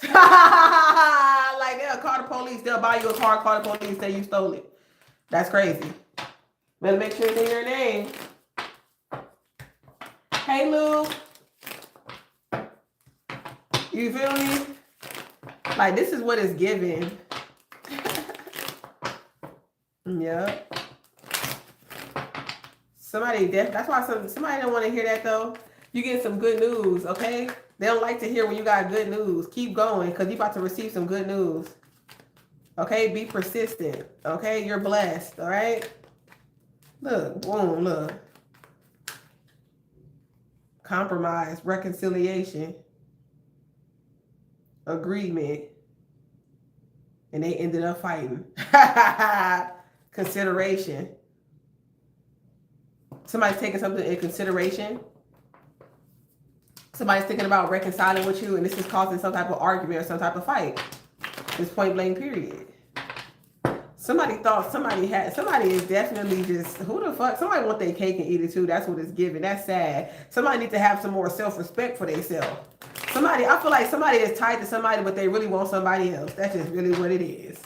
Like, they'll call the police. They'll buy you a car, call the police, say you stole it. That's crazy. Better make sure it's in your name. Hey, Lou. You feel me? Like, this is what it's giving. Yep. That's why somebody don't want to hear that, though. You get some good news, okay? They don't like to hear when you got good news. Keep going, because you're about to receive some good news. Okay? Be persistent. Okay? You're blessed, all right? Look, boom, look. Compromise, reconciliation, agreement. And they ended up fighting. Consideration. Somebody's taking something in consideration. Somebody's thinking about reconciling with you, and this is causing some type of argument or some type of fight. This point blank period. Somebody is definitely just, who the fuck? Somebody want their cake and eat it too. That's what it's giving. That's sad. Somebody needs to have some more self-respect for themselves. I feel like somebody is tied to somebody, but they really want somebody else. That's just really what it is.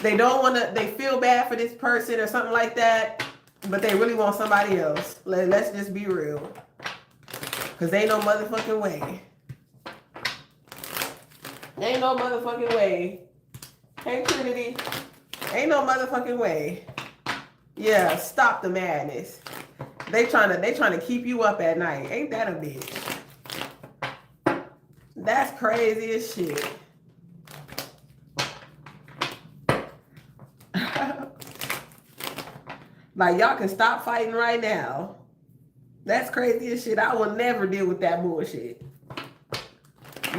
They don't want to, they feel bad for this person or something like that, but they really want somebody else. Let's just be real. Because ain't no motherfucking way. Ain't no motherfucking way. Hey, Trinity. Ain't no motherfucking way. Yeah, stop the madness. They trying to keep you up at night. Ain't that a bitch? That's crazy as shit. Like, y'all can stop fighting right now. That's crazy as shit. I will never deal with that bullshit.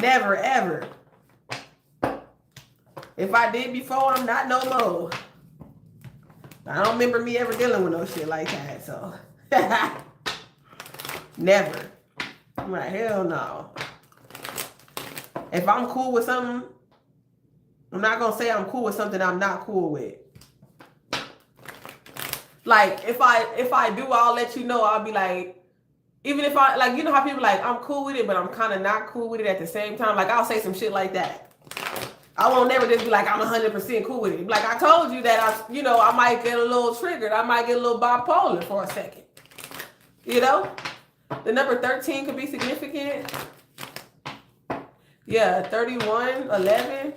Never, ever. If I did before, I'm not no more. I don't remember me ever dealing with no shit like that, so. Never. I'm like, hell no. If I'm cool with something, I'm not going to say I'm cool with something I'm not cool with. Like, if I do, I'll let you know. I'll be like, even if I, like, you know how people like, I'm cool with it, but I'm kind of not cool with it at the same time. Like, I'll say some shit like that. I won't never just be like, I'm 100% cool with it. Like, I told you that I might get a little triggered. I might get a little bipolar for a second. You know? The number 13 could be significant. Yeah, 31, 11.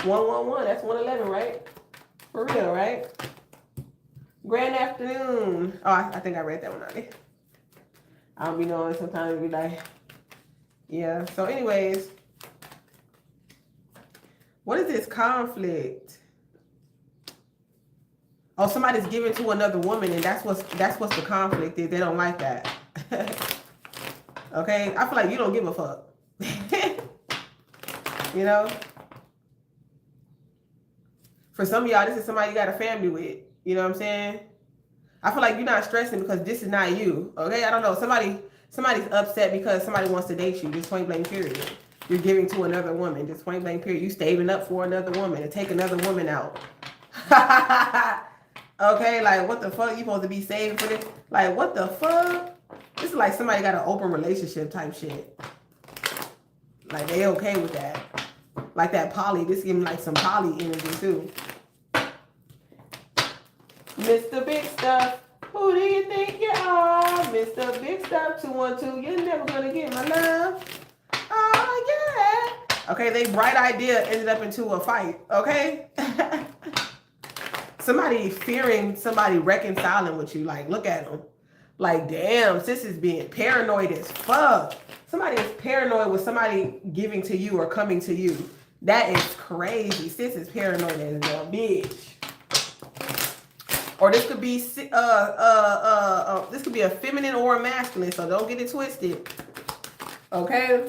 111, that's 111, right? For real, right? Grand afternoon. Oh, I think I read that one already. I don't be knowing, sometimes it be like, yeah. So anyways, What is this conflict? Oh, somebody's giving to another woman, and that's what's the conflict is. They don't like that. Okay, I feel like you don't give a fuck. You know, for some of y'all, this is somebody you got a family with. You know what I'm saying? I feel like you're not stressing because this is not you. Okay, I don't know. Somebody's upset because somebody wants to date you. Just point blank period. You're giving to another woman. Just point blank period. You saving up for another woman to take another woman out. Okay, like what the fuck? You supposed to be saving for this? Like what the fuck? This is like somebody got an open relationship type shit. Like they okay with that. Like that poly. This give me like some poly energy too. Mr. Big Stuff. Who do you think you are? Mr. Big Stuff 212. You're never gonna get my love. Oh yeah. Okay, they bright idea ended up into a fight. Okay. Somebody fearing somebody reconciling with you. Like, look at them. Like, damn, sis is being paranoid as fuck. Somebody is paranoid with somebody giving to you or coming to you. That is crazy. Sis is paranoid as a bitch. Or this could be this could be a feminine or a masculine, so don't get it twisted. Okay?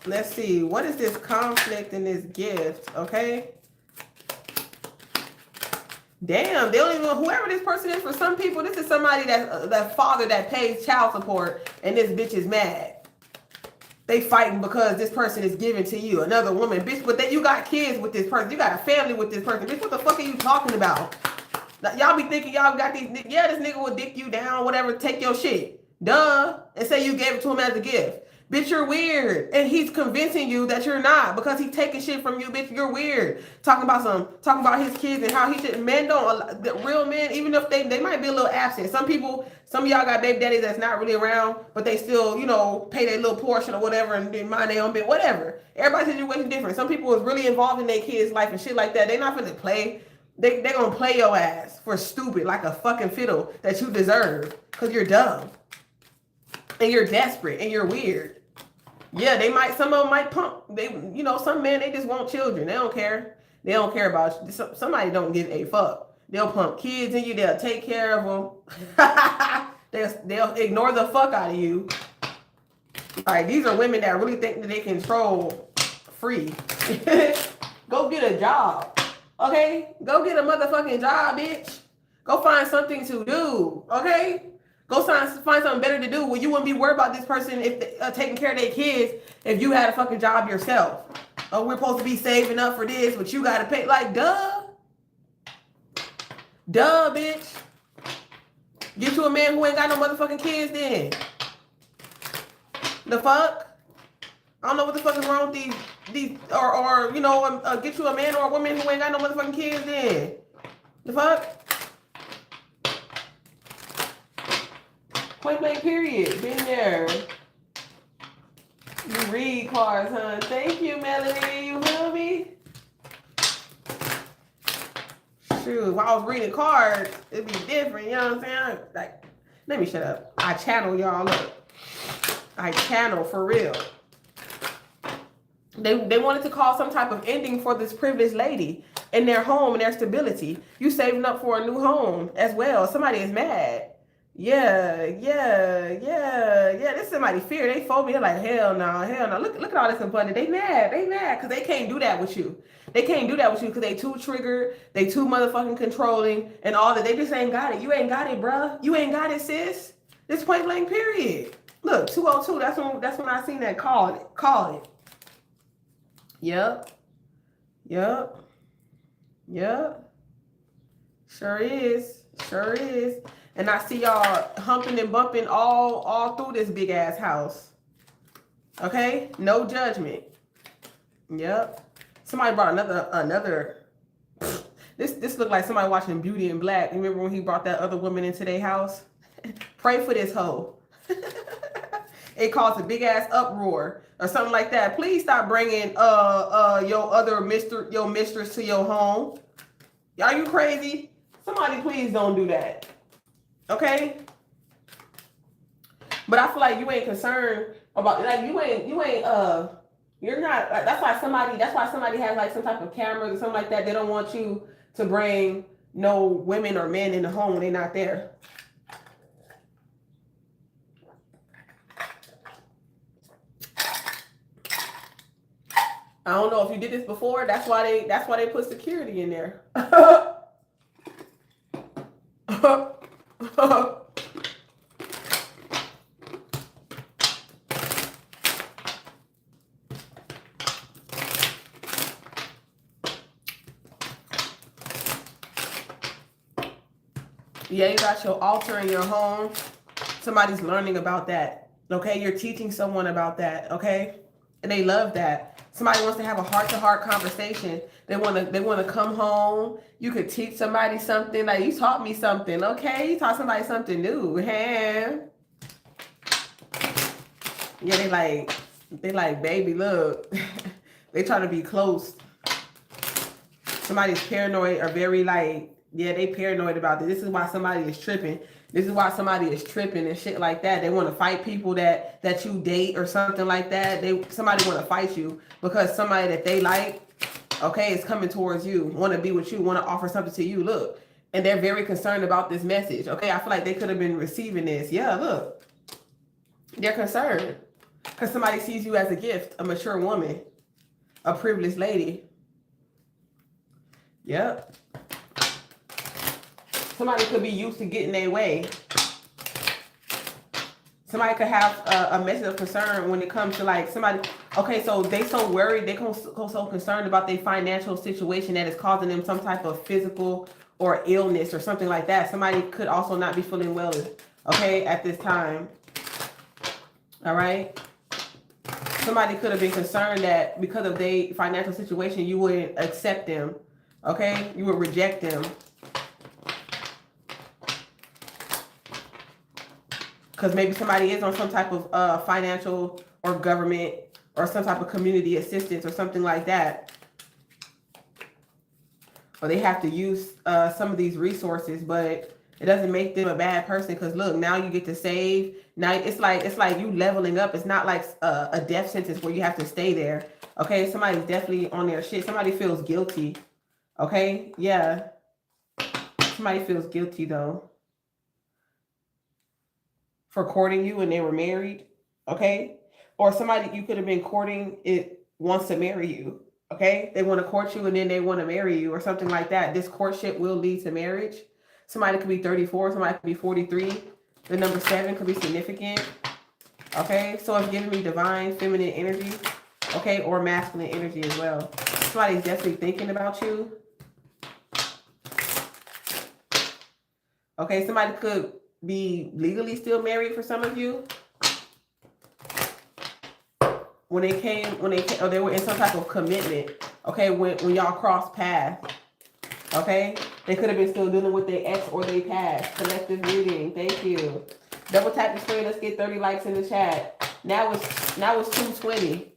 Let's see. What is this conflict in this gift? Okay? Damn, they don't even know whoever this person is. For some people, this is somebody that father that pays child support, and this bitch is mad. They fighting because this person is giving to you, another woman, bitch. But then you got kids with this person, you got a family with this person, bitch. What the fuck are you talking about? Y'all be thinking y'all got these. Yeah, this nigga will dick you down, whatever, take your shit, duh, and say you gave it to him as a gift. Bitch, you're weird. And he's convincing you that you're not because he's taking shit from you, bitch. You're weird. Talking about his kids and how he should. Men don't, the real men, even if they might be a little absent. Some of y'all got baby daddies that's not really around, but they still, pay their little portion or whatever and mind their own bit, whatever. Everybody's situation different. Some people is really involved in their kids' life and shit like that. They're not gonna play. They gonna play your ass for stupid like a fucking fiddle that you deserve because you're dumb. And you're desperate and you're weird. Yeah, some of them might pump. Some men, they just want children. They don't care. They don't care about you. Somebody don't give a fuck. They'll pump kids in you. They'll take care of them. They'll ignore the fuck out of you. All right, these are women that really think that they control free. Go get a job. Okay? Go get a motherfucking job, bitch. Go find something to do. Okay? Go find something better to do. Well, you wouldn't be worried about this person if taking care of their kids if you had a fucking job yourself. Oh, we're supposed to be saving up for this, but you gotta pay. Like, duh. Duh, bitch. Get you a man who ain't got no motherfucking kids then. The fuck? I don't know what the fuck is wrong with these or get you a man or a woman who ain't got no motherfucking kids then. The fuck? Point blank period. Been there. You read cards, huh? Thank you, Melanie. You feel me? Shoot, if I was reading cards, it'd be different. You know what I'm saying? Like, let me shut up. I channel y'all up. I channel for real. They wanted to call some type of ending for this privileged lady in their home and their stability. You saving up for a new home as well. Somebody is mad. Yeah. This somebody fear. They phobia. They're like, hell no. Look at all this abundance. They mad because they can't do that with you. They can't do that with you because they too triggered. They too motherfucking controlling and all that. They just ain't got it. You ain't got it, bruh. You ain't got it, sis. This point blank period. Look, 202. That's when I seen that. Call it. Yep. Sure is. And I see y'all humping and bumping all through this big ass house. Okay? No judgment. Yep. Somebody brought another. This looked like somebody watching Beauty in Black. Remember when he brought that other woman into their house? Pray for this hoe. It caused a big ass uproar or something like that. Please stop bringing your mistress to your home. Are you crazy? Somebody please don't do that. Okay? But I feel like you ain't concerned about, like, you ain't You're not. That's why somebody. That's why somebody has like some type of cameras or something like that. They don't want you to bring no women or men in the home when they're not there. I don't know if you did this before. That's why they put security in there. Yeah, you got your altar in your home. Somebody's learning about that. Okay, you're teaching someone about that. Okay, and they love that. Somebody wants to have a heart-to-heart conversation. They want to come home. You could teach somebody something. Like, you taught me something. Okay, you taught somebody something new. Hey. Yeah, they like, baby, look. They try to be close. Somebody's paranoid or very like, yeah, they paranoid about this. This is why somebody is tripping. This is why somebody is tripping and shit like that. They want to fight people that you date or something like that. Somebody want to fight you because somebody that they like, okay, is coming towards you, want to be with you, want to offer something to you. Look, and they're very concerned about this message. Okay, I feel like they could have been receiving this. Yeah, look, they're concerned because somebody sees you as a gift, a mature woman, a privileged lady. Yep. Somebody could be used to getting their way. Somebody could have a message of concern when it comes to like somebody. Okay, so they so worried, they so concerned about their financial situation that is causing them some type of physical or illness or something like that. Somebody could also not be feeling well, okay, at this time. All right. Somebody could have been concerned that because of their financial situation, you wouldn't accept them. Okay, you would reject them. Because maybe somebody is on some type of financial or government or some type of community assistance or something like that. Or they have to use some of these resources, but it doesn't make them a bad person. Because look, now you get to save. Now it's like you leveling up. It's not like a death sentence where you have to stay there. Okay, somebody's definitely on their shit. Somebody feels guilty. Okay, yeah. Somebody feels guilty though for courting you when they were married. Okay, or somebody you could have been courting it wants to marry you. Okay, they want to court you and then they want to marry you or something like that. This courtship will lead to marriage. Somebody could be 34, somebody could be 43. The number 7 could be significant. Okay, so it's giving me divine feminine energy. Okay, or masculine energy as well. Somebody's definitely thinking about you. Okay, somebody could be legally still married for some of you. When they came, or they were in some type of commitment. Okay, when y'all crossed paths. Okay, they could have been still dealing with their ex or their past. Collective reading. Thank you. Double tap the screen. Let's get 30 likes in the chat. Now it's 220.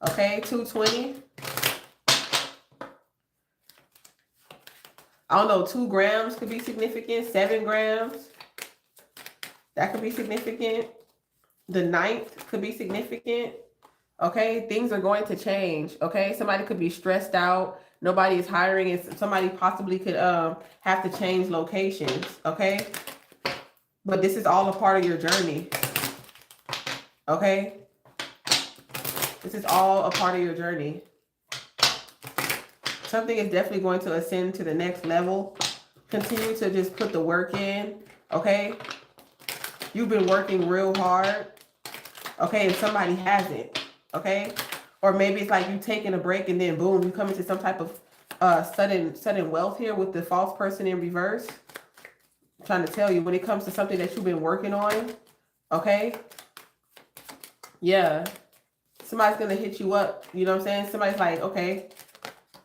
Okay, 220. I don't know, 2 grams could be significant. 7 grams. That could be significant. The 9th could be significant. Okay, things are going to change. Okay, somebody could be stressed out. Nobody is hiring, and somebody possibly could have to change locations. Okay, but this is all a part of your journey. Okay, this is all a part of your journey. Something is definitely going to ascend to the next level. Continue to just put the work in. Okay, you've been working real hard. Okay, and somebody hasn't. Okay, or maybe it's like you taking a break and then boom, you come into some type of sudden wealth here with the false person in reverse. I'm trying to tell you, when it comes to something that you've been working on, okay, yeah, somebody's gonna hit you up. You know what I'm saying? Somebody's like, okay,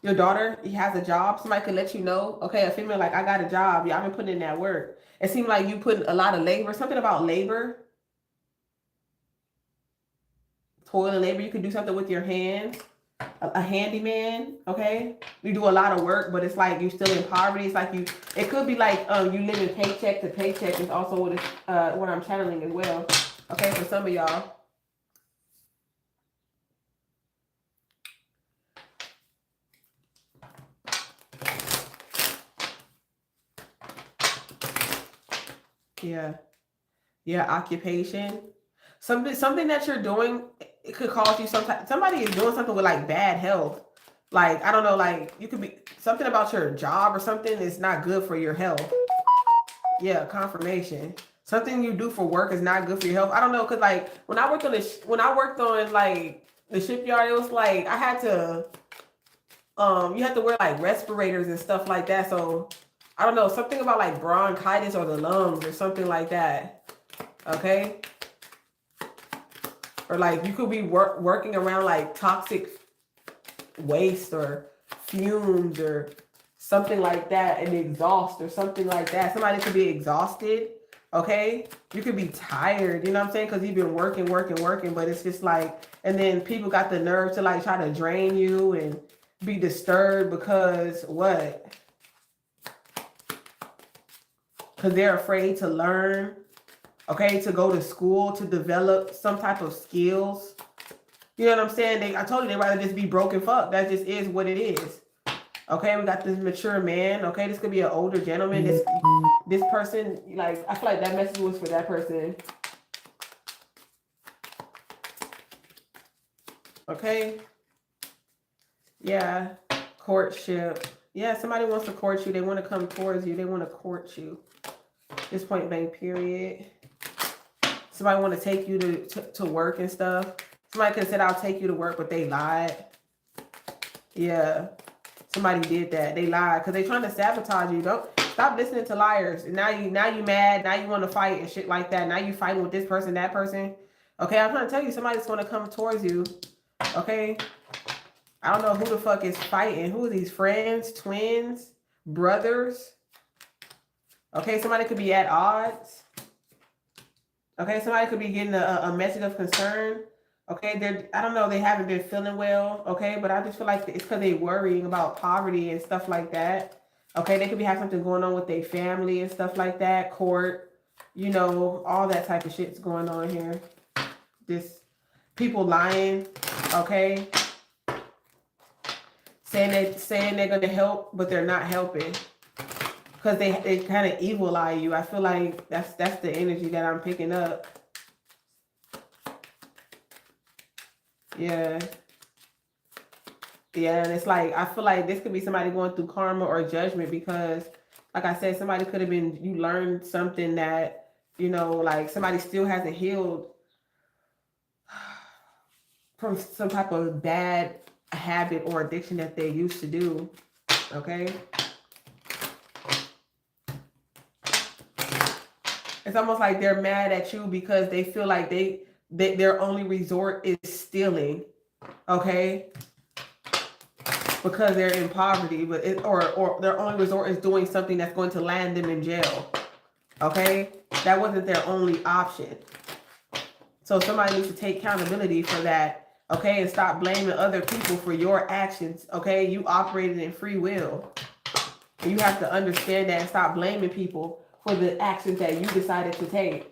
your daughter, he has a job. Somebody could let you know. Okay, a female like, I got a job. Yeah, I've been putting in that work. It seemed like you put a lot of labor. Something about labor. Toil and labor. You can do something with your hands. A handyman. Okay, you do a lot of work, but it's like you still in poverty. It's like it could be like you live in paycheck to paycheck. Is also what I'm channeling as well. Okay, for some of y'all. Yeah. Yeah, occupation. Something that you're doing, it could cause you somebody is doing something with like bad health. Like, I don't know, like you could be something about your job or something is not good for your health. Yeah, confirmation. Something you do for work is not good for your health. I don't know, cause like when I worked on when I worked on like the shipyard, it was like I had to you have to wear like respirators and stuff like that. So I don't know, something about like bronchitis or the lungs or something like that. Okay. Or like you could be working around like toxic waste or fumes or something like that, and exhaust or something like that. Somebody could be exhausted. Okay. You could be tired, you know what I'm saying? Because you've been working, but it's just like, and then people got the nerve to like try to drain you and be disturbed because what? Because they're afraid to learn, okay, to go to school, to develop some type of skills. You know what I'm saying? I told you they'd rather just be broken fuck. That just is what it is. Okay, we got this mature man. Okay, this could be an older gentleman. This person, like, I feel like that message was for that person. Okay. Yeah. Courtship. Yeah, somebody wants to court you. They want to come towards you. They want to court you. This point blank period. Somebody want to take you to work and stuff. Somebody could have said, I'll take you to work, but they lied. Yeah. Somebody did that. They lied because they're trying to sabotage you. Don't stop listening to liars. Now you mad. Now you want to fight and shit like that. Now you fighting with this person, that person. Okay, I'm trying to tell you, somebody's going to come towards you. Okay. I don't know who the fuck is fighting. Who are these friends, twins, brothers? Okay, somebody could be at odds. Okay, somebody could be getting a message of concern. Okay, I don't know, they haven't been feeling well. Okay, but I just feel like it's because they're worrying about poverty and stuff like that. Okay, they could be having something going on with their family and stuff like that. Court, you know, all that type of shit's going on here. This people lying. Okay. Saying they're gonna help, but they're not helping because they kind of evil eye you. I feel like that's the energy that I'm picking up. Yeah, and it's like I feel like this could be somebody going through karma or judgment because, like I said, somebody could have been, you learned something that, you know, like somebody still hasn't healed from some type of bad habit or addiction that they used to do. Okay, it's almost like they're mad at you because they feel like their only resort is stealing. Okay, because they're in poverty, but or their only resort is doing something that's going to land them in jail. Okay, that wasn't their only option. So somebody needs to take accountability for that. Okay, and stop blaming other people for your actions. Okay, you operated in free will. And you have to understand that and stop blaming people for the actions that you decided to take.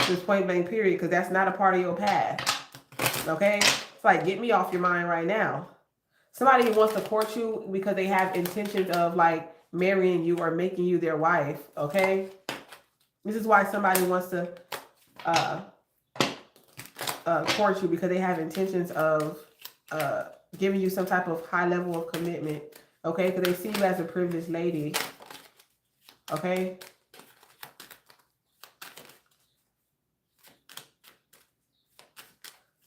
This point blank period, because that's not a part of your past. Okay, it's like, get me off your mind right now. Somebody who wants to court you because they have intentions of like marrying you or making you their wife. Okay, this is why somebody wants to court you, because they have intentions of giving you some type of high level of commitment. Okay, because they see you as a privileged lady. Okay.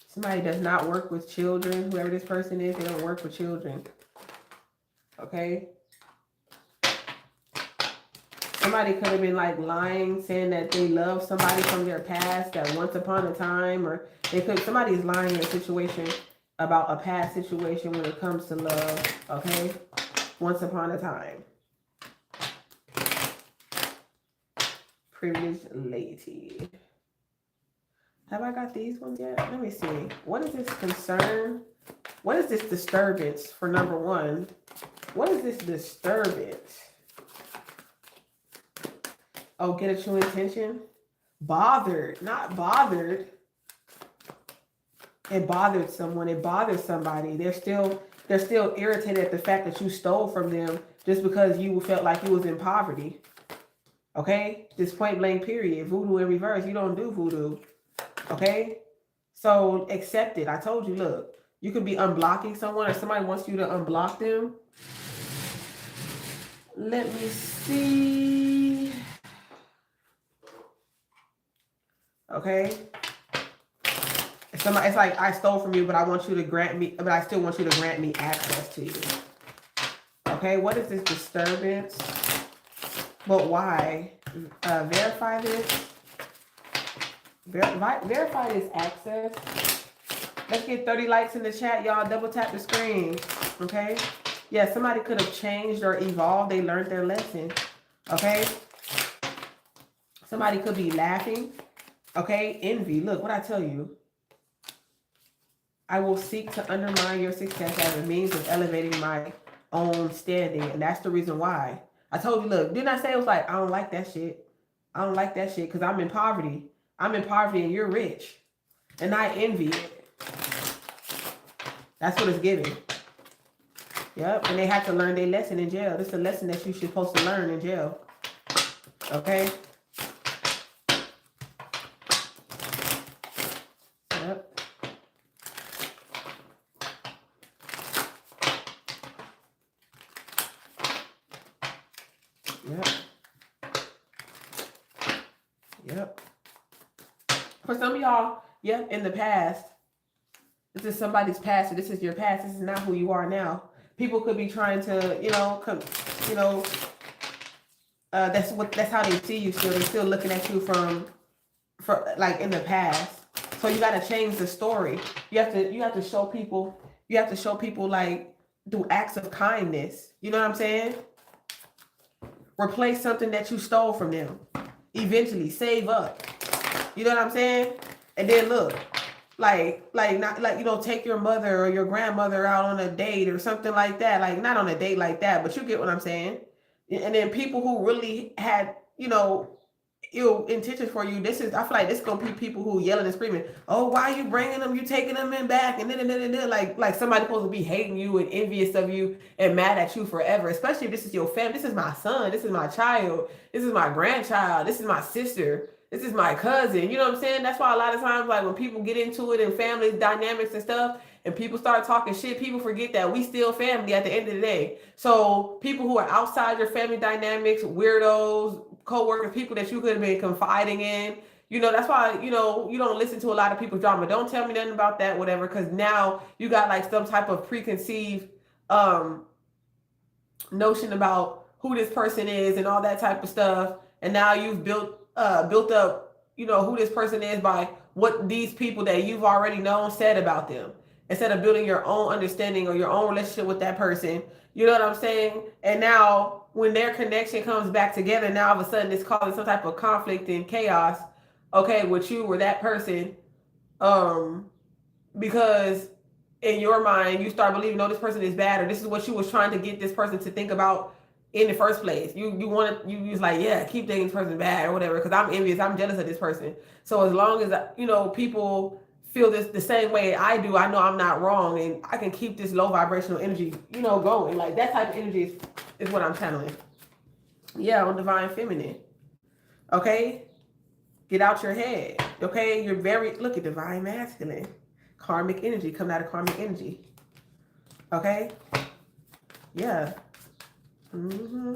Somebody does not work with children. Whoever this person is, they don't work with children. Okay. Somebody could have been like lying, saying that they love somebody from their past, that once upon a time, or somebody's lying in a situation about a past situation when it comes to love. Okay. Once upon a time. Privileged lady. Have I got these ones yet? Let me see. What is this concern? What is this disturbance for number one? What is this disturbance? Oh, get a true intention? Bothered, not bothered. It bothered someone. It bothered somebody. They're still irritated at the fact that you stole from them just because you felt like you was in poverty. Okay? This point blank period. Voodoo in reverse. You don't do voodoo. Okay? So accept it. I told you, look, you could be unblocking someone or somebody wants you to unblock them. Let me see. Okay? It's like I stole from you, but I want you to grant me, but I still want you to grant me access to you. Okay, what is this disturbance? But why? Verify this. Verify this access. Let's get 30 likes in the chat, y'all. Double tap the screen. Okay? Yeah, somebody could have changed or evolved. They learned their lesson. Okay? Somebody could be laughing. Okay? Envy. Look, what I tell you. I will seek to undermine your success as a means of elevating my own standing. And that's the reason why. I told you, look, didn't I say it was like, I don't like that shit. I don't like that shit because I'm in poverty. I'm in poverty and you're rich. And I envy it. That's what it's giving. Yep. And they have to learn their lesson in jail. This is a lesson that you're supposed to learn in jail. Okay? Yep. Yep. Yep. For some of y'all, yep, in the past, this is somebody's past, or this is your past. This is not who you are now. People could be trying to, that's how they see you still. They're still looking at you from like in the past. So you got to change the story. You have to show people. You have to show people like through acts of kindness. You know what I'm saying? Replace something that you stole from them. Eventually, save up. You know what I'm saying? And then look, take your mother or your grandmother out on a date or something like that. Like not on a date like that, but you get what I'm saying. And then people who really had, ill intentions for you. I feel like this is gonna be people who yelling and screaming, "Oh, why are you bringing them? You taking them in back?" And then like somebody supposed to be hating you and envious of you and mad at you forever. Especially if this is your family. This is my son. This is my child. This is my grandchild. This is my sister. This is my cousin. You know what I'm saying? That's why a lot of times, like when people get into it in family dynamics and stuff, and people start talking shit, people forget that we still family at the end of the day. So people who are outside your family dynamics, weirdos, co-workers, people that you could have been confiding in, that's why, you don't listen to a lot of people's drama. Don't tell me nothing about that, whatever, because now you got like some type of preconceived notion about who this person is and all that type of stuff. And now you've built up, who this person is by what these people that you've already known said about them. Instead of building your own understanding or your own relationship with that person, you know what I'm saying? And now when their connection comes back together, now all of a sudden it's causing some type of conflict and chaos, okay, with you or that person, because in your mind you start believing, no, this person is bad, or this is what you was trying to get this person to think about in the first place. You was like, yeah, keep thinking this person bad or whatever, because I'm envious, I'm jealous of this person. So as long as people feel this the same way I do, I know I'm not wrong, and I can keep this low vibrational energy, going. Like that type of energy is what I'm channeling. Yeah, on Divine Feminine. Okay? Get out your head. Okay? Look at Divine Masculine. Karmic energy, coming out of karmic energy. Okay? Yeah. Mm-hmm.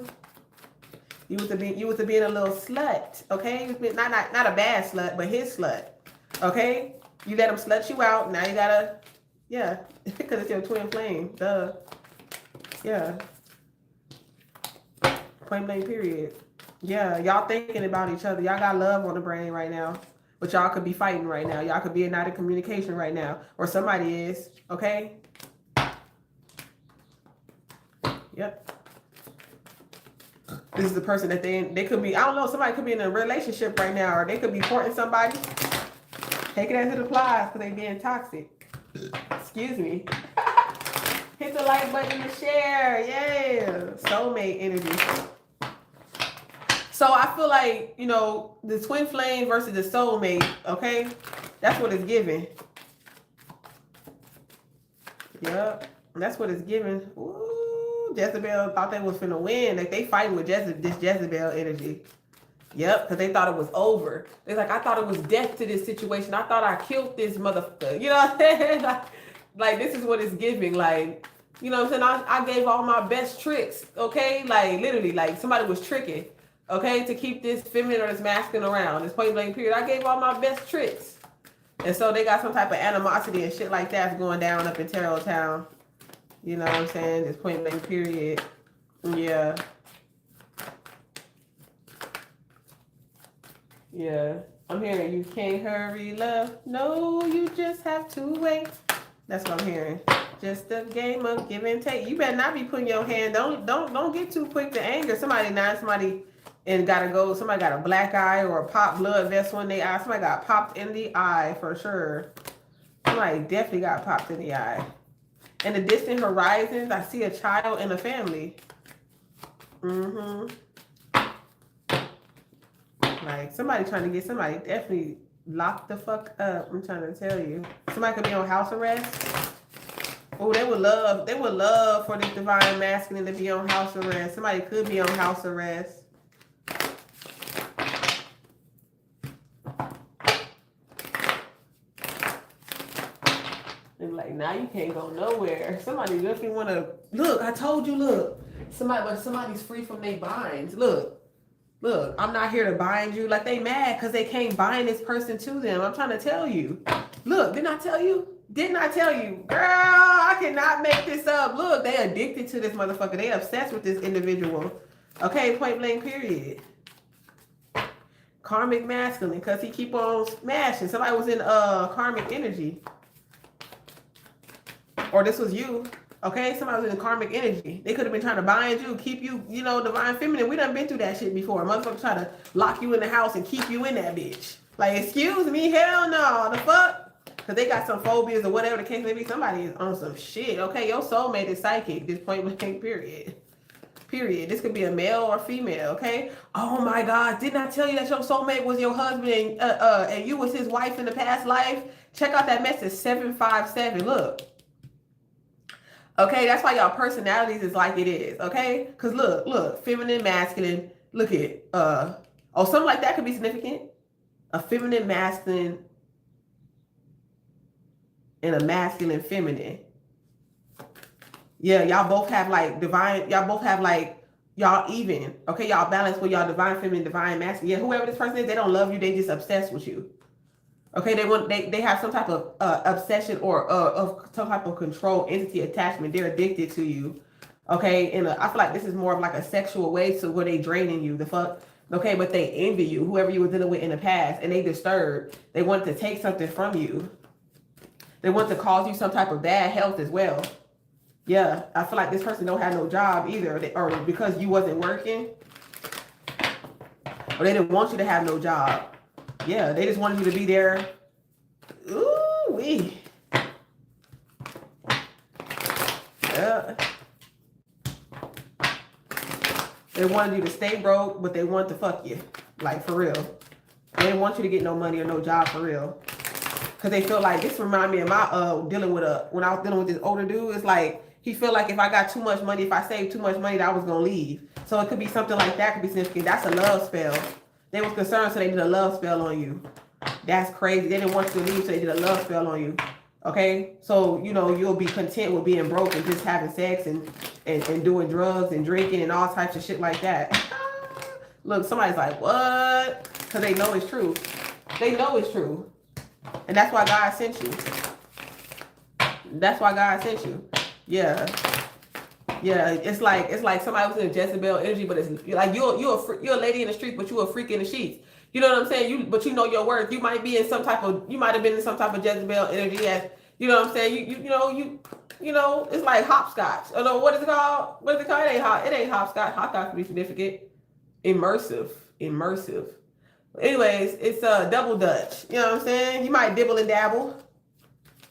You was to being a little slut. Okay? Not a bad slut, but his slut. Okay? You let him slut you out. Now you gotta, yeah, because it's your twin flame. Duh. Yeah. Point blank period. Yeah, y'all thinking about each other. Y'all got love on the brain right now. But y'all could be fighting right now. Y'all could be not in communication right now. Or somebody is. Okay? Yep. This is the person that they could be, I don't know, somebody could be in a relationship right now. Or they could be courting somebody. Take it as it applies because they being toxic. Excuse me. Hit the like button to share. Yeah. Soulmate energy. So I feel like, the twin flame versus the soulmate, okay? That's what it's giving. Yep. That's what it's giving. Ooh, Jezebel thought they was finna win. Like they fighting with this Jezebel energy. Yep, because they thought it was over. They're like, I thought it was death to this situation. I thought I killed this motherfucker. You know what I'm saying? Like, this is what it's giving. Like, you know what I'm saying? I gave all my best tricks, okay? Like, literally, like, somebody was tricking, okay, to keep this feminine or this masculine around. This point blank period. I gave all my best tricks. And so they got some type of animosity and shit like that's going down up in Tarot Town. You know what I'm saying? This point blank period. Yeah. Yeah. I'm hearing you can't hurry, love. No, you just have to wait. That's what I'm hearing. Just a game of give and take. You better not be putting your hand. Don't get too quick to anger. Somebody and gotta go. Somebody got a black eye or a pop blood vessel in their eye. Somebody got popped in the eye for sure. Somebody definitely got popped in the eye. In the distant horizons, I see a child and a family. Like somebody trying to get somebody definitely locked the fuck up. I'm trying to tell you. Somebody could be on house arrest. Oh, they would love for this divine masculine to be on house arrest. Somebody could be on house arrest. They're like, now you can't go nowhere. Somebody definitely want to look. I told you, look. Somebody's free from their binds. Look, I'm not here to bind you. Like they mad because they can't bind this person to them. I'm trying to tell you. Look, didn't I tell you? Didn't I tell you? Girl, I cannot make this up. Look, they addicted to this motherfucker. They obsessed with this individual. Okay, point blank period. Karmic masculine, because he keep on smashing. Somebody was in karmic energy. Or this was you. Okay, somebody was in karmic energy. They could have been trying to bind you, keep you, you know, divine feminine. We done been through that shit before. Motherfuckers try to lock you in the house and keep you in that bitch. Like, excuse me, hell no. The fuck? Because they got some phobias or whatever the case may be. Somebody is on some shit. Okay, your soulmate is psychic. This point blank period. Period. This could be a male or female, okay? Oh my God, didn't I tell you that your soulmate was your husband and you was his wife in the past life? Check out that message, 757. Look. Okay, that's why y'all personalities is like it is, okay? Because look, feminine, masculine. Look at, something like that could be significant. A feminine, masculine, and a masculine, feminine. Yeah, y'all both have like divine, y'all even, okay? Y'all balance with y'all divine feminine, divine masculine. Yeah, whoever this person is, they don't love you, they just obsessed with you. Okay, they have some type of obsession or of some type of control entity attachment. They're addicted to you. Okay, and I feel like this is more of like a sexual way to where they draining you. The fuck. Okay, but they envy you, whoever you were dealing with in the past, and they disturbed. They want to take something from you. They want to cause you some type of bad health as well. Yeah, I feel like this person don't have no job either, or because you wasn't working, or they didn't want you to have no job. Yeah, they just wanted you to be there. Ooh-wee. Yeah. They wanted you to stay broke, but they want to fuck you. Like, for real. They didn't want you to get no money or no job for real. Because they feel like, this remind me of my, when I was dealing with this older dude, it's like, he feel like if I got too much money, if I saved too much money, that I was going to leave. So it could be something like that, could be significant. That's a love spell. They was concerned, so they did a love spell on you. That's crazy. They didn't want you to leave, so they did a love spell on you. Okay? So, you know, you'll be content with being broke and just having sex and doing drugs and drinking and all types of shit like that. Look, somebody's like, what? Because they know it's true. They know it's true. And that's why God sent you. That's why God sent you. Yeah. Yeah, it's like somebody was in a Jezebel energy, but it's like you're a lady in the street, but you're a freak in the sheets. You know what I'm saying? But you know your worth. You might be in you might have been in some type of Jezebel energy as, you know what I'm saying? You know, it's like hopscotch. I don't know, what is it called? What is it called? It ain't hopscotch. Hopscotch can be significant. Immersive. Anyways, it's double dutch. You know what I'm saying? You might dibble and dabble,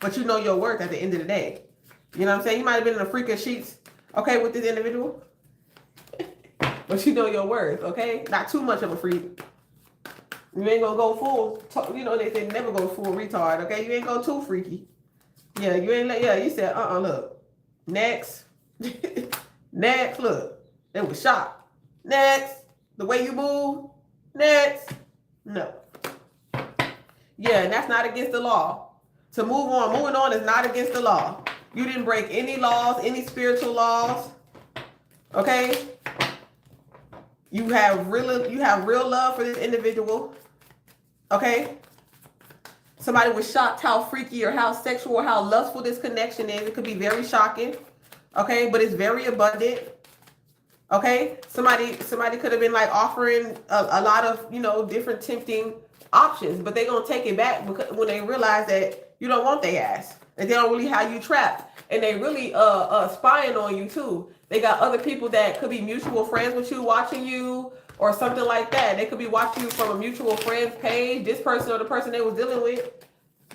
but you know your worth at the end of the day. You know what I'm saying? You might have been in a freak of sheets. Okay, with this individual, but you know your worth, okay? Not too much of a freak. You ain't gonna go full, you know, they say never go full retard, okay? You ain't go too freaky. Yeah, you ain't you said, look. Next. Next, look. They was shocked. Next. The way you move. Next. No. Yeah, and that's not against the law. To move on, moving on is not against the law. You didn't break any laws, any spiritual laws. Okay? You have real love for this individual. Okay? Somebody was shocked how freaky or how sexual or how lustful this connection is. It could be very shocking. Okay, but it's very abundant. Okay, somebody could have been like offering a lot of, you know, different tempting options, but they're gonna take it back because when they realize that you don't want their ass and they don't really have you trapped, and they really spying on you too. They got other people that could be mutual friends with you watching you or something like that. They could be watching you from a mutual friends page, this person or the person they was dealing with.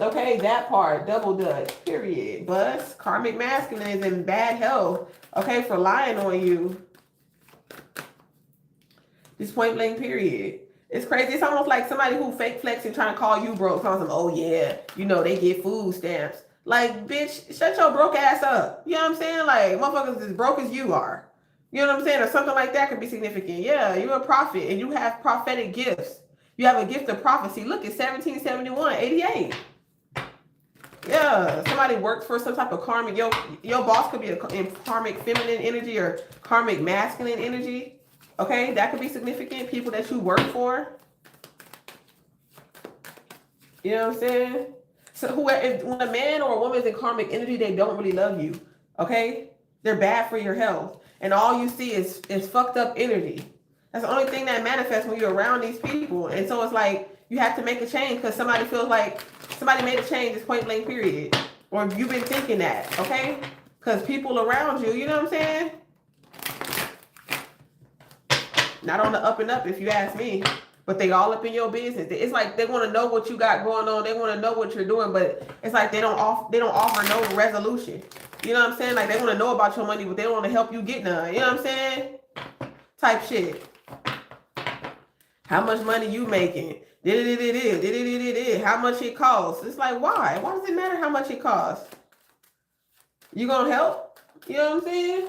Okay, that part, double dutch, period. Bus, karmic masculine is in bad health, okay, for lying on you. Just point blank, period. It's crazy. It's almost like somebody who fake flexing trying to call you broke. Telling them, oh yeah, you know, they get food stamps. Like, bitch, shut your broke ass up. You know what I'm saying? Like, motherfuckers as broke as you are. You know what I'm saying? Or something like that could be significant. Yeah, you're a prophet and you have prophetic gifts. You have a gift of prophecy. Look at 1771, 88. Yeah, somebody works for some type of karmic. Your boss could be in karmic feminine energy or karmic masculine energy. Okay, that could be significant. People that you work for. You know what I'm saying? So when a man or a woman is in karmic energy, they don't really love you. Okay, they're bad for your health, and all you see is fucked up energy. That's the only thing that manifests when you're around these people. And so it's like you have to make a change because somebody feels like somebody made a change. It's point blank, period. Or you've been thinking that, okay? Because people around you, you know what I'm saying? Not on the up and up, if you ask me. But they all up in your business. It's like they want to know what you got going on. They want to know what you're doing, but it's like they don't offer no resolution. You know what I'm saying? Like they want to know about your money, but they don't want to help you get none. You know what I'm saying? Type shit. How much money you making? How much it costs? It's like, why? Why does it matter how much it costs? You gonna help? You know what I'm saying?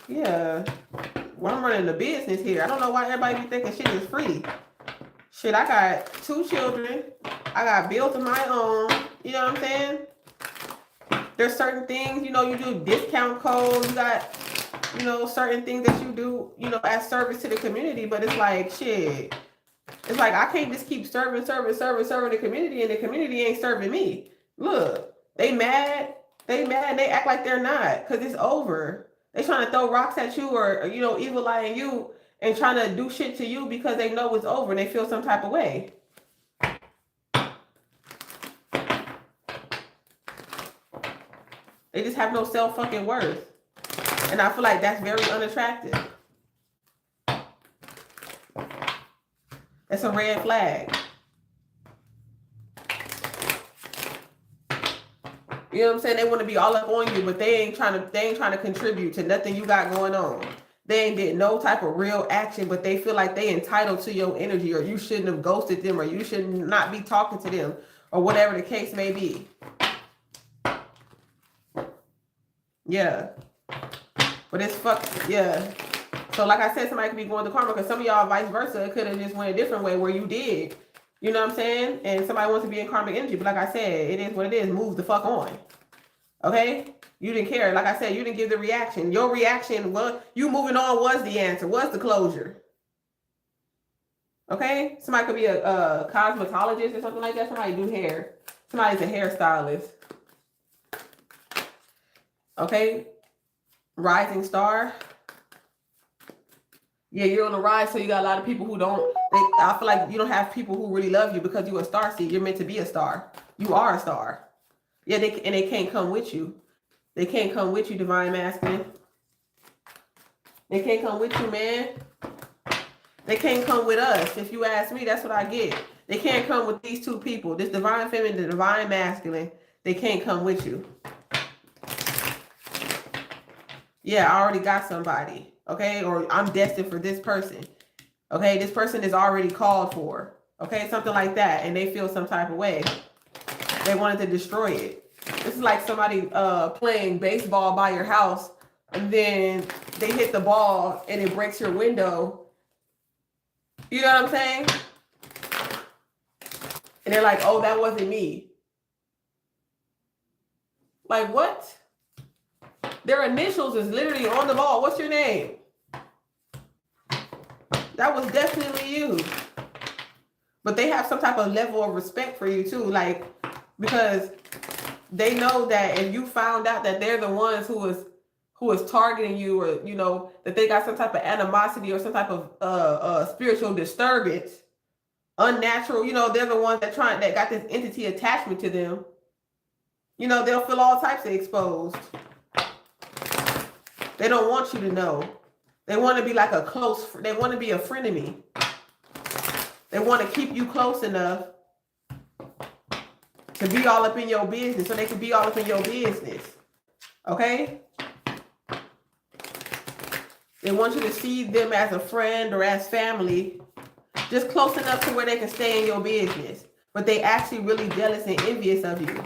Yeah. Well, I'm running the business here. I don't know why everybody be thinking shit is free. Shit, I got 2 children. I got bills of my own. You know what I'm saying? There's certain things, you know, you do discount codes. You got, you know, certain things that you do, you know, as service to the community. But it's like, shit. It's like, I can't just keep serving the community, and the community ain't serving me. Look, they mad. They act like they're not, because it's over. They trying to throw rocks at you or, you know, evil eyeing you and trying to do shit to you because they know it's over and they feel some type of way. They just have no self-fucking worth. And I feel like that's very unattractive. That's a red flag. You know what I'm saying? They want to be all up on you, but they ain't trying to contribute to nothing you got going on. They ain't did no type of real action, but they feel like they entitled to your energy, or you shouldn't have ghosted them, or you should not be talking to them, or whatever the case may be. Yeah. But it's yeah. So like I said, somebody could be going to karma, because some of y'all vice versa, it could have just went a different way where you did. You know what I'm saying? And somebody wants to be in karmic energy. But like I said, it is what it is. Move the fuck on. Okay? You didn't care. Like I said, you didn't give the reaction. Your reaction, well, you moving on was the answer, was the closure. Okay? Somebody could be a cosmetologist or something like that. Somebody do hair. Somebody's a hairstylist. Okay? Rising star. Yeah, you're on the rise, so you got a lot of people who I feel like you don't have people who really love you because you're a star seed. You're meant to be a star. You are a star. Yeah, they can't come with you. They can't come with you, divine masculine. They can't come with you, man. They can't come with us. If you ask me, that's what I get. They can't come with these 2 people. This divine feminine, the divine masculine. They can't come with you. Yeah, I already got somebody. Okay, or I'm destined for this person. Okay, this person is already called for. Okay, something like that, and they feel some type of way. They wanted to destroy it. This is like somebody playing baseball by your house, and then they hit the ball and it breaks your window. You know what I'm saying? And they're like, oh, that wasn't me. Like, what? Their initials is literally on the ball. What's your name? That was definitely you. But they have some type of level of respect for you too. Like, because they know that if you found out that they're the ones who is targeting you, or, you know, that they got some type of animosity or some type of spiritual disturbance, unnatural, you know, they're the ones that got this entity attachment to them. You know, they'll feel all types of exposed. They don't want you to know. They want to be like they want to be a frenemy. They want to keep you close enough to be all up in your business, so they can be all up in your business. Okay? They want you to see them as a friend or as family, just close enough to where they can stay in your business. But they actually really jealous and envious of you.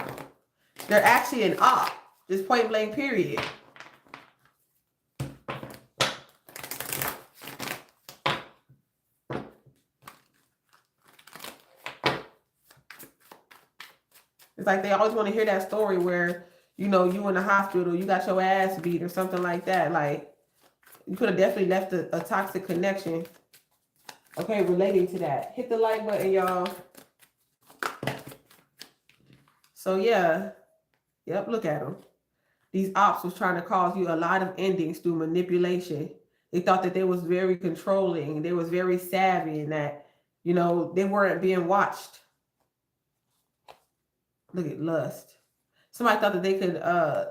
They're actually an op, just point blank period. It's like they always want to hear that story where, you know, you in the hospital, you got your ass beat or something like that. Like, you could have definitely left a toxic connection, okay, relating to that. Hit the like button, y'all. So, yeah. Yep, look at them. These ops was trying to cause you a lot of endings through manipulation. They thought that they was very controlling. They was very savvy, and that, you know, they weren't being watched. Look at lust. Somebody thought that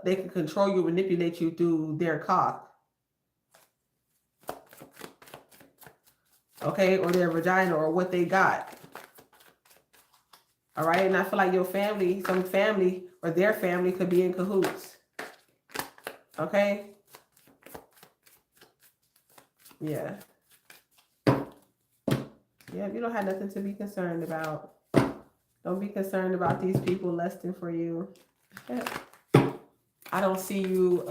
they could control you, manipulate you through their cock. Okay, or their vagina, or what they got. All right, and I feel like your family, some family or their family could be in cahoots. Okay? Yeah. Yeah, you don't have nothing to be concerned about. Don't be concerned about these people lusting for you. Yeah. I don't see you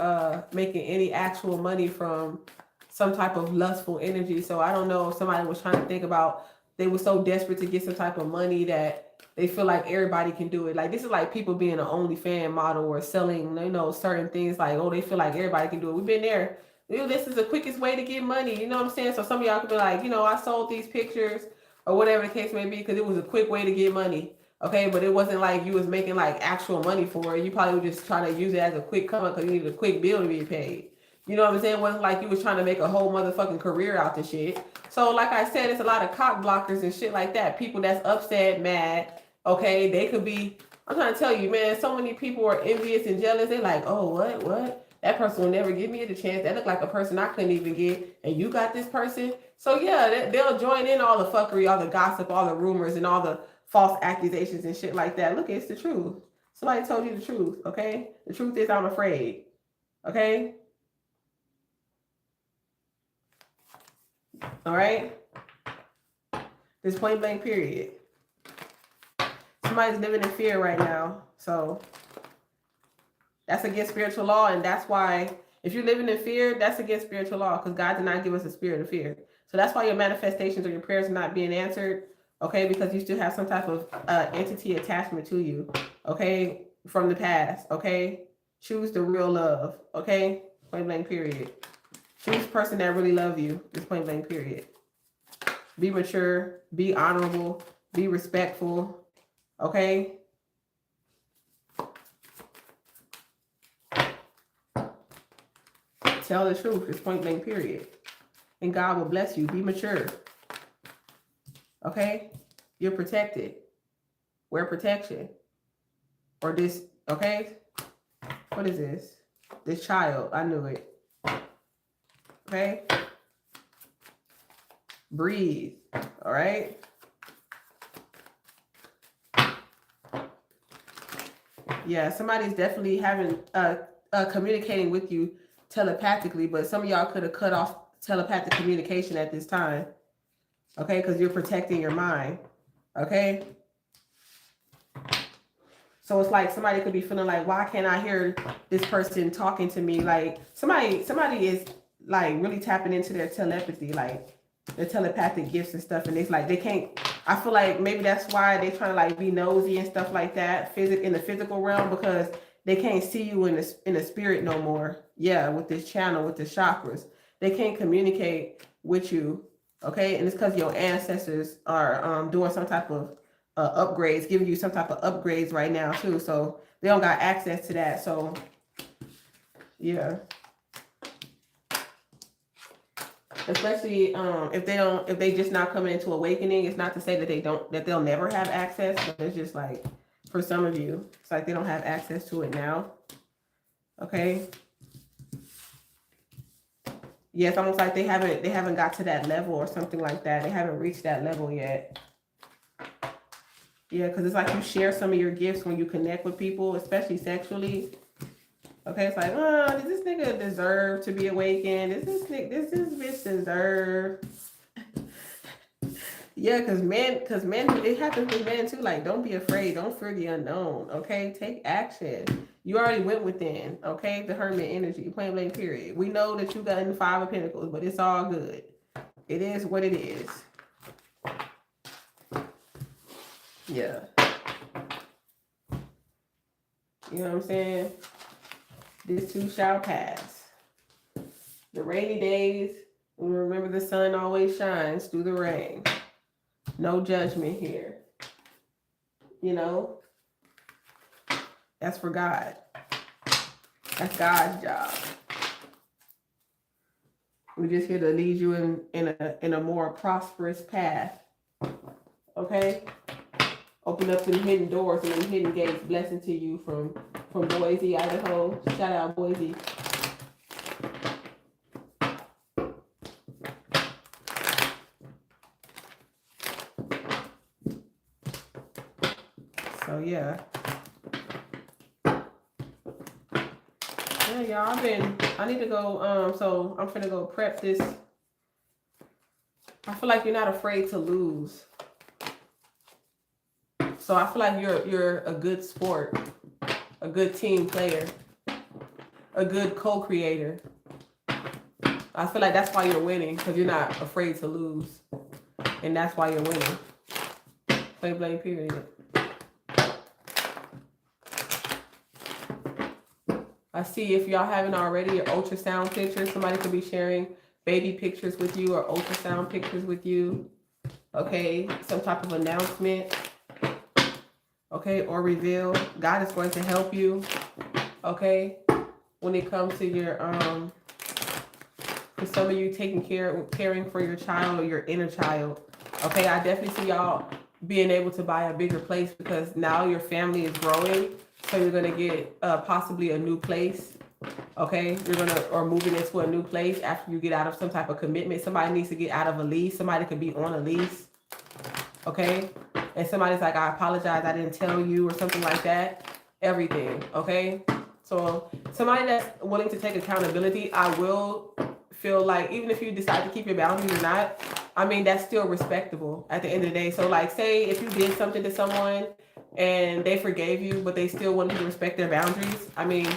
making any actual money from some type of lustful energy. So I don't know if somebody was trying to think about, they were so desperate to get some type of money that they feel like everybody can do it. Like, this is like people being an OnlyFans model or selling, you know, certain things. Like, oh, they feel like everybody can do it. We've been there. You know, this is the quickest way to get money. You know what I'm saying? So some of y'all could be like, you know, I sold these pictures or whatever the case may be because it was a quick way to get money. Okay, but it wasn't like you was making like actual money for it. You probably were just trying to use it as a quick come up because you needed a quick bill to be paid. You know what I'm saying? It wasn't like you was trying to make a whole motherfucking career out the shit. So like I said, it's a lot of cock blockers and shit like that. People that's upset, mad. Okay, they could be, I'm trying to tell you, man, so many people are envious and jealous. They're like, oh, what? That person will never give me the chance. That looked like a person I couldn't even get. And you got this person. So yeah, they'll join in all the fuckery, all the gossip, all the rumors, and all the false accusations and shit like that. Look, it's the truth. Somebody told you the truth, okay? The truth is I'm afraid, okay? All right? This point blank period. Somebody's living in fear right now. So that's against spiritual law. And that's why if you're living in fear, that's against spiritual law, because God did not give us a spirit of fear. So that's why your manifestations or your prayers are not being answered. Okay, because you still have some type of entity attachment to you, okay, from the past, okay? Choose the real love, okay? Point blank period. Choose the person that really loves you, just point blank period. Be mature, be honorable, be respectful, okay? Tell the truth, it's point blank period. And God will bless you, be mature. Okay, you're protected. Wear protection. Or this, okay? What is this? This child, I knew it. Okay? Breathe, all right? Yeah, somebody's definitely having, communicating with you telepathically, but some of y'all could have cut off telepathic communication at this time. Okay, because you're protecting your mind. Okay. So it's like somebody could be feeling like, why can't I hear this person talking to me? Like somebody is like really tapping into their telepathy, like their telepathic gifts and stuff. And it's like they can't. I feel like maybe that's why they trying to like be nosy and stuff like that, in the physical realm, because they can't see you in the spirit no more. Yeah, with this channel, with the chakras, they can't communicate with you. Okay, and it's because your ancestors are doing some type of upgrades, giving you some type of upgrades right now too. So they don't got access to that. So yeah, especially if they just not coming into awakening. It's not to say that they'll never have access, but it's just like for some of you, it's like they don't have access to it now. Okay. Yeah, it's almost like they haven't got to that level or something like that. They haven't reached that level yet. Yeah, because it's like you share some of your gifts when you connect with people, especially sexually. Okay, it's like, does this nigga deserve to be awakened? Does this bitch deserve? Yeah, because men, it happens with men too. Like, don't be afraid. Don't fear the unknown. Okay, take action. You already went within. Okay, the hermit energy, plain blank period. We know that you got in the 5 of Pentacles, but it's all good. It is what it is. Yeah. You know what I'm saying? This too shall pass. The rainy days, remember the sun always shines through the rain. No judgment here. You know? That's for God. That's God's job. We're just here to lead you in a more prosperous path. Okay? Open up some hidden doors and them hidden gates. Blessing to you from Boise, Idaho. Shout out Boise. So yeah. Yeah, y'all, I need to go, so I'm finna go prep this. I feel like you're not afraid to lose. So I feel like you're a good sport, a good team player, a good co-creator. I feel like that's why you're winning, because you're not afraid to lose. And that's why you're winning. Plain blank period. I see if y'all haven't already, your ultrasound pictures. Somebody could be sharing baby pictures with you or ultrasound pictures with you. Okay, some type of announcement. Okay, or reveal. God is going to help you. Okay, when it comes to your for some of you caring for your child or your inner child. Okay, I definitely see y'all being able to buy a bigger place because now your family is growing. So you're gonna get possibly a new place. Okay, or moving into a new place after you get out of some type of commitment. Somebody needs to get out of a lease. Somebody could be on a lease. Okay, and somebody's like, I apologize, I didn't tell you, or something like that. Everything. Okay, so somebody that's willing to take accountability, I will feel like even if you decide to keep your boundaries or not, I mean that's still respectable at the end of the day. So like, say if you did something to someone and they forgave you, but they still wanted to respect their boundaries. I mean,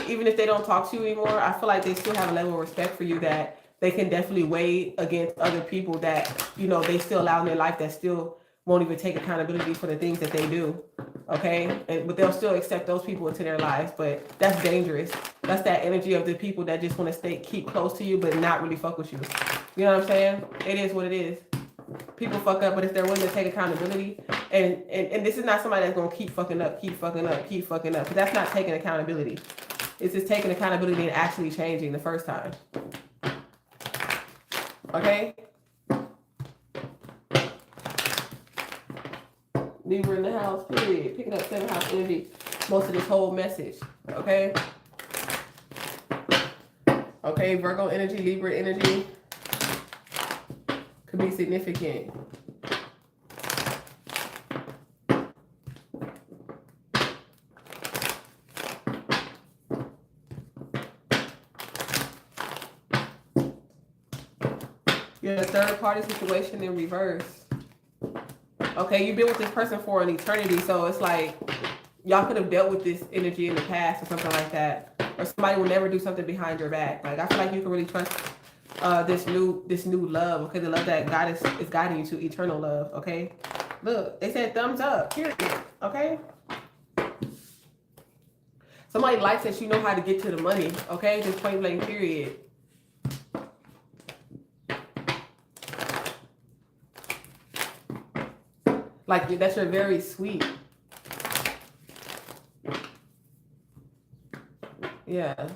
even if they don't talk to you anymore, I feel like they still have a level of respect for you that they can definitely weigh against other people that, you know, they still allow in their life that still won't even take accountability for the things that they do. Okay. But they'll still accept those people into their lives. But that's dangerous. That's that energy of the people that just want to keep close to you, but not really fuck with you. You know what I'm saying? It is what it is. People fuck up, but if they're willing to take accountability, and this is not somebody that's gonna keep fucking up, because that's not taking accountability. It's just taking accountability and actually changing the first time. Okay? Libra in the house, period. Picking up 7th house energy, most of this whole message. Okay? Okay, Virgo energy, Libra energy could be significant. You're in a third party situation in reverse. Okay, you've been with this person for an eternity, so it's like Y'all could have dealt with this energy in the past or something like that. Or somebody will never do something behind your back. Like, I feel like you can really trust this new love, okay? The love that God is guiding you to, eternal love, okay? Look, they said thumbs up, period, okay? Somebody likes that you know how to get to the money, okay? Just point blank, period. Like, that you're very sweet. Yeah.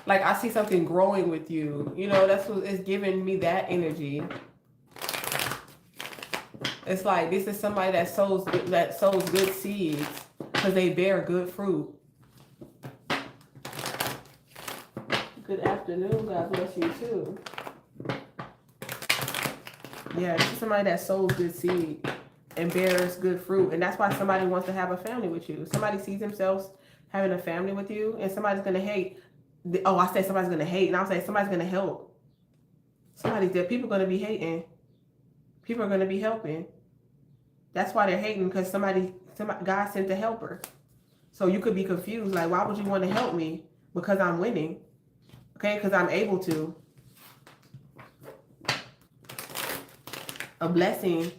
Like, I see something growing with you. You know, that's what is giving me that energy. It's like, this is somebody that sows good seeds because they bear good fruit. Good afternoon. God bless you too. Yeah, this is somebody that sows good seed and bears good fruit. And that's why somebody wants to have a family with you. Somebody sees themselves having a family with you, and somebody's going to hate. Oh, I said somebody's going to hate, and I'll say somebody's going to help. Somebody's there. People are going to be hating. People are going to be helping. That's why they're hating, because somebody, God sent a helper. So you could be confused. Like, why would you want to help me? Because I'm winning. Okay, because I'm able to. A blessing.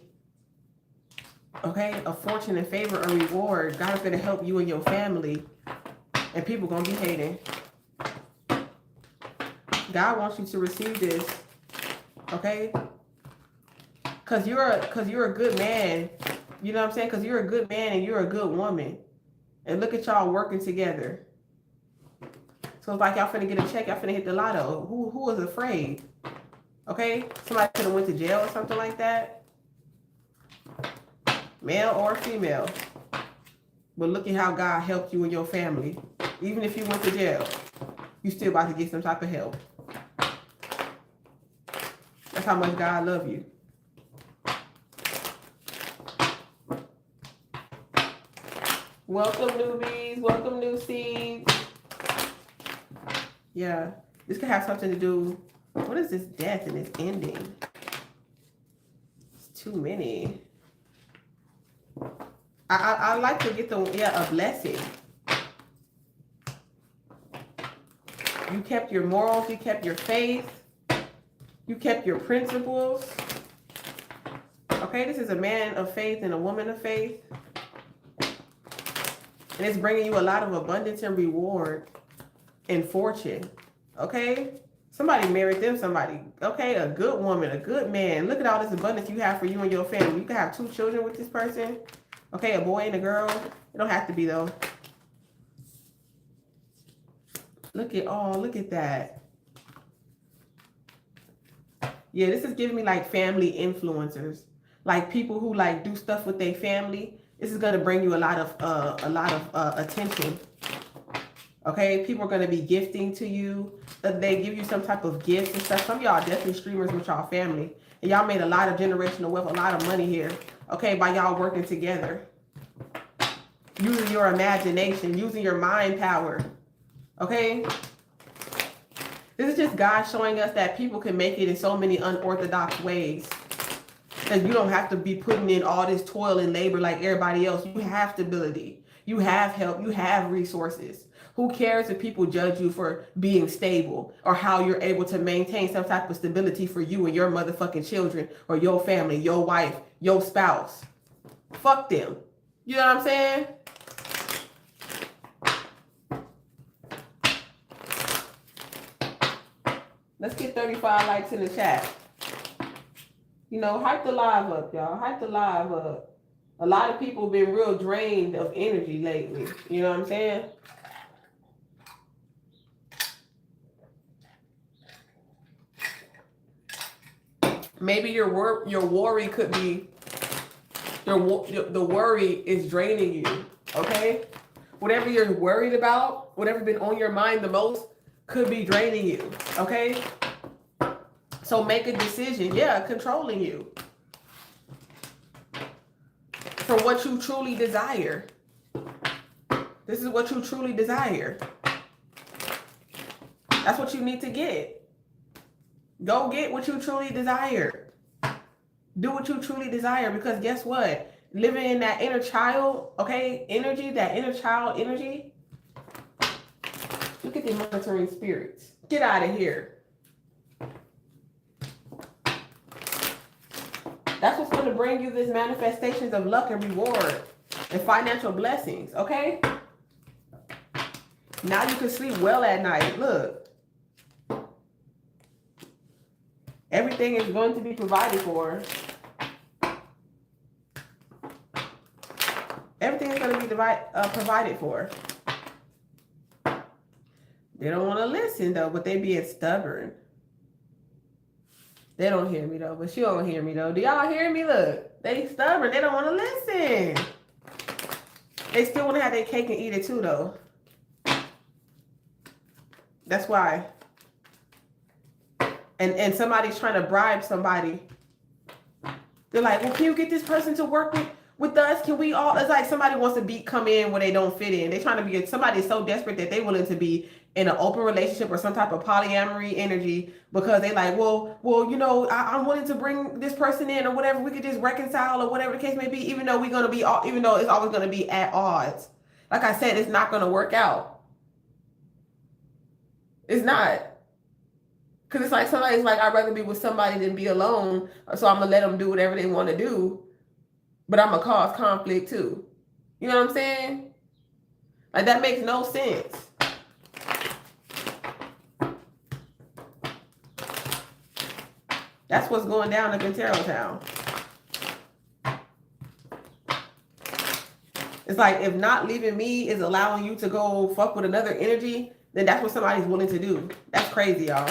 Okay, a fortune and favor, a reward. God is going to help you and your family. And people going to be hating. God wants you to receive this. Okay? Because you're a good man. You know what I'm saying? Because you're a good man and you're a good woman. And look at y'all working together. So it's like y'all finna get a check. Y'all finna hit the lotto. Who is afraid? Okay? Somebody could have went to jail or something like that. Male or female. But look at how God helped you and your family. Even if you went to jail, you still about to get some type of help. That's how much God loves you. Welcome, newbies. Welcome, new seeds. Yeah. This could have something to do. What is this death and this ending? It's too many. I like to get a blessing. You kept your morals, you kept your faith, you kept your principles. Okay, this is a man of faith and a woman of faith. And it's bringing you a lot of abundance and reward and fortune. Okay? Somebody married them somebody. Okay, a good woman, a good man. Look at all this abundance you have for you and your family. You can have 2 children with this person. Okay, a boy and a girl. It don't have to be though. Look at that. Yeah, this is giving me like family influencers. Like people who like do stuff with their family. This is gonna bring you a lot of attention. Okay, people are gonna be gifting to you. They give you some type of gifts and stuff. Some of y'all are definitely streamers with y'all family. And y'all made a lot of generational wealth, a lot of money here. Okay, by y'all working together. Using your imagination, using your mind power. Okay? This is just God showing us that people can make it in so many unorthodox ways. And you don't have to be putting in all this toil and labor like everybody else. You have stability. You have help. You have resources. Who cares if people judge you for being stable or how you're able to maintain some type of stability for you and your motherfucking children or your family, your wife, your spouse? Fuck them. You know what I'm saying? Let's get 35 likes in the chat. You know, hype the live up, y'all. Hype the live up. A lot of people have been real drained of energy lately. You know what I'm saying? Maybe your worry could be, the worry is draining you, okay? Whatever you're worried about, whatever's been on your mind the most, could be draining you, okay? So make a decision, controlling you. For what you truly desire. This is what you truly desire. That's what you need to get. Go get what you truly desire. Do what you truly desire, because guess what? living in that inner child, okay, energy, that inner child energy. Look at the monitoring spirits. Get out of here. That's what's going to bring you this manifestations of luck and reward and financial blessings, okay? Now you can sleep well at night. Look. Everything is going to be provided for. Everything is going to be provided for. They don't want to listen, though, but they being stubborn. They don't hear me, though, but she don't hear me, though. Do y'all hear me? Look, they stubborn. They don't want to listen. They still want to have their cake and eat it, too, though. That's why. And somebody's trying to bribe somebody. They're like, well, can you get this person to work with us? Can we all? It's like somebody wants to come in where they don't fit in. They're trying to be, somebody is so desperate that they're willing to be in an open relationship or some type of polyamory energy because they like, well, you know, I'm willing to bring this person in or whatever. We could just reconcile or whatever the case may be, even though even though it's always going to be at odds. Like I said, it's not going to work out. It's not. Because it's like somebody's like, I'd rather be with somebody than be alone. So I'm going to let them do whatever they want to do. But I'm going to cause conflict too. You know what I'm saying? Like that makes no sense. That's what's going down up in Tarot Town. It's like if not leaving me is allowing you to go fuck with another energy, then that's what somebody's willing to do. That's crazy, y'all.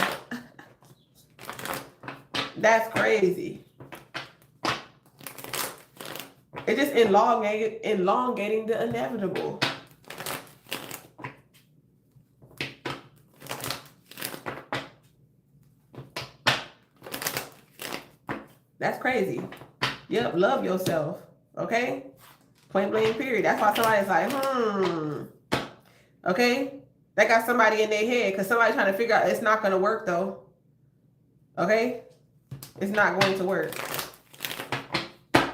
That's crazy. It's just elongating the inevitable. That's crazy. Yep, love yourself. Okay? Point blank period. That's why somebody's like, Okay? They got somebody in their head because somebody's trying to figure out it's not going to work though. Okay? It's not going to work.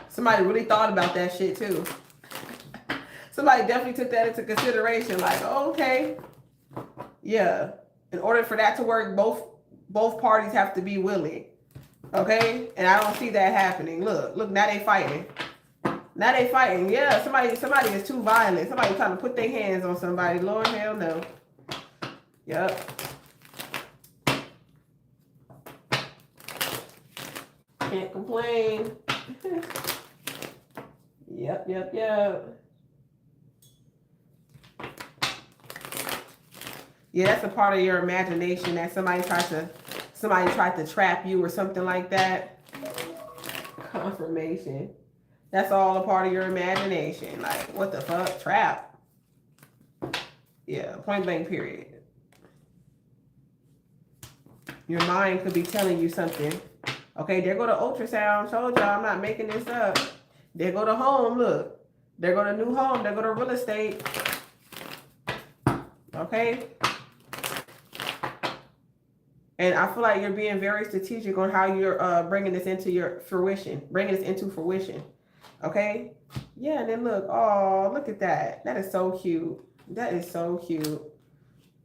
Somebody really thought about that shit too. Somebody definitely took that into consideration. Like, oh, okay. Yeah. In order for that to work, both parties have to be willing. Okay? And I don't see that happening. Look, now they fighting. Now they fighting. Yeah, somebody is too violent. Somebody trying to put their hands on somebody. Lord, hell no. Yep. Can't complain. Yep. Yeah, that's a part of your imagination that somebody tried to trap you or something like that. Confirmation. That's all a part of your imagination. Like, what the fuck? Trap. Yeah, point blank period. Your mind could be telling you something. Okay, there go the ultrasound. Told y'all I'm not making this up. There go the home. Look. There go the new home. There go the real estate. Okay. And I feel like you're being very strategic on how you're bringing this into fruition. Okay. Yeah. And then look. Oh, look at that. That is so cute. That is so cute.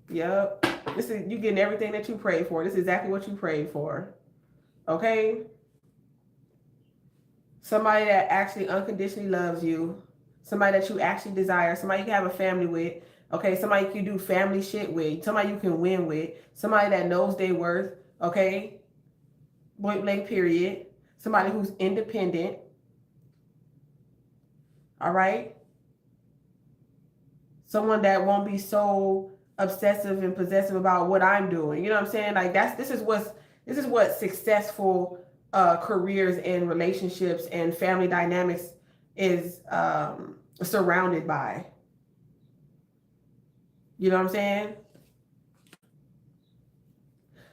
Yep. You getting everything that you prayed for. This is exactly what you prayed for. Okay. Somebody that actually unconditionally loves you. Somebody that you actually desire. Somebody you can have a family with. Okay. Somebody you can do family shit with. Somebody you can win with. Somebody that knows their worth. Okay. Point blank period. Somebody who's independent. All right. Someone that won't be so obsessive and possessive about what I'm doing. You know what I'm saying? Like this is what successful careers and relationships and family dynamics is surrounded by. You know what I'm saying?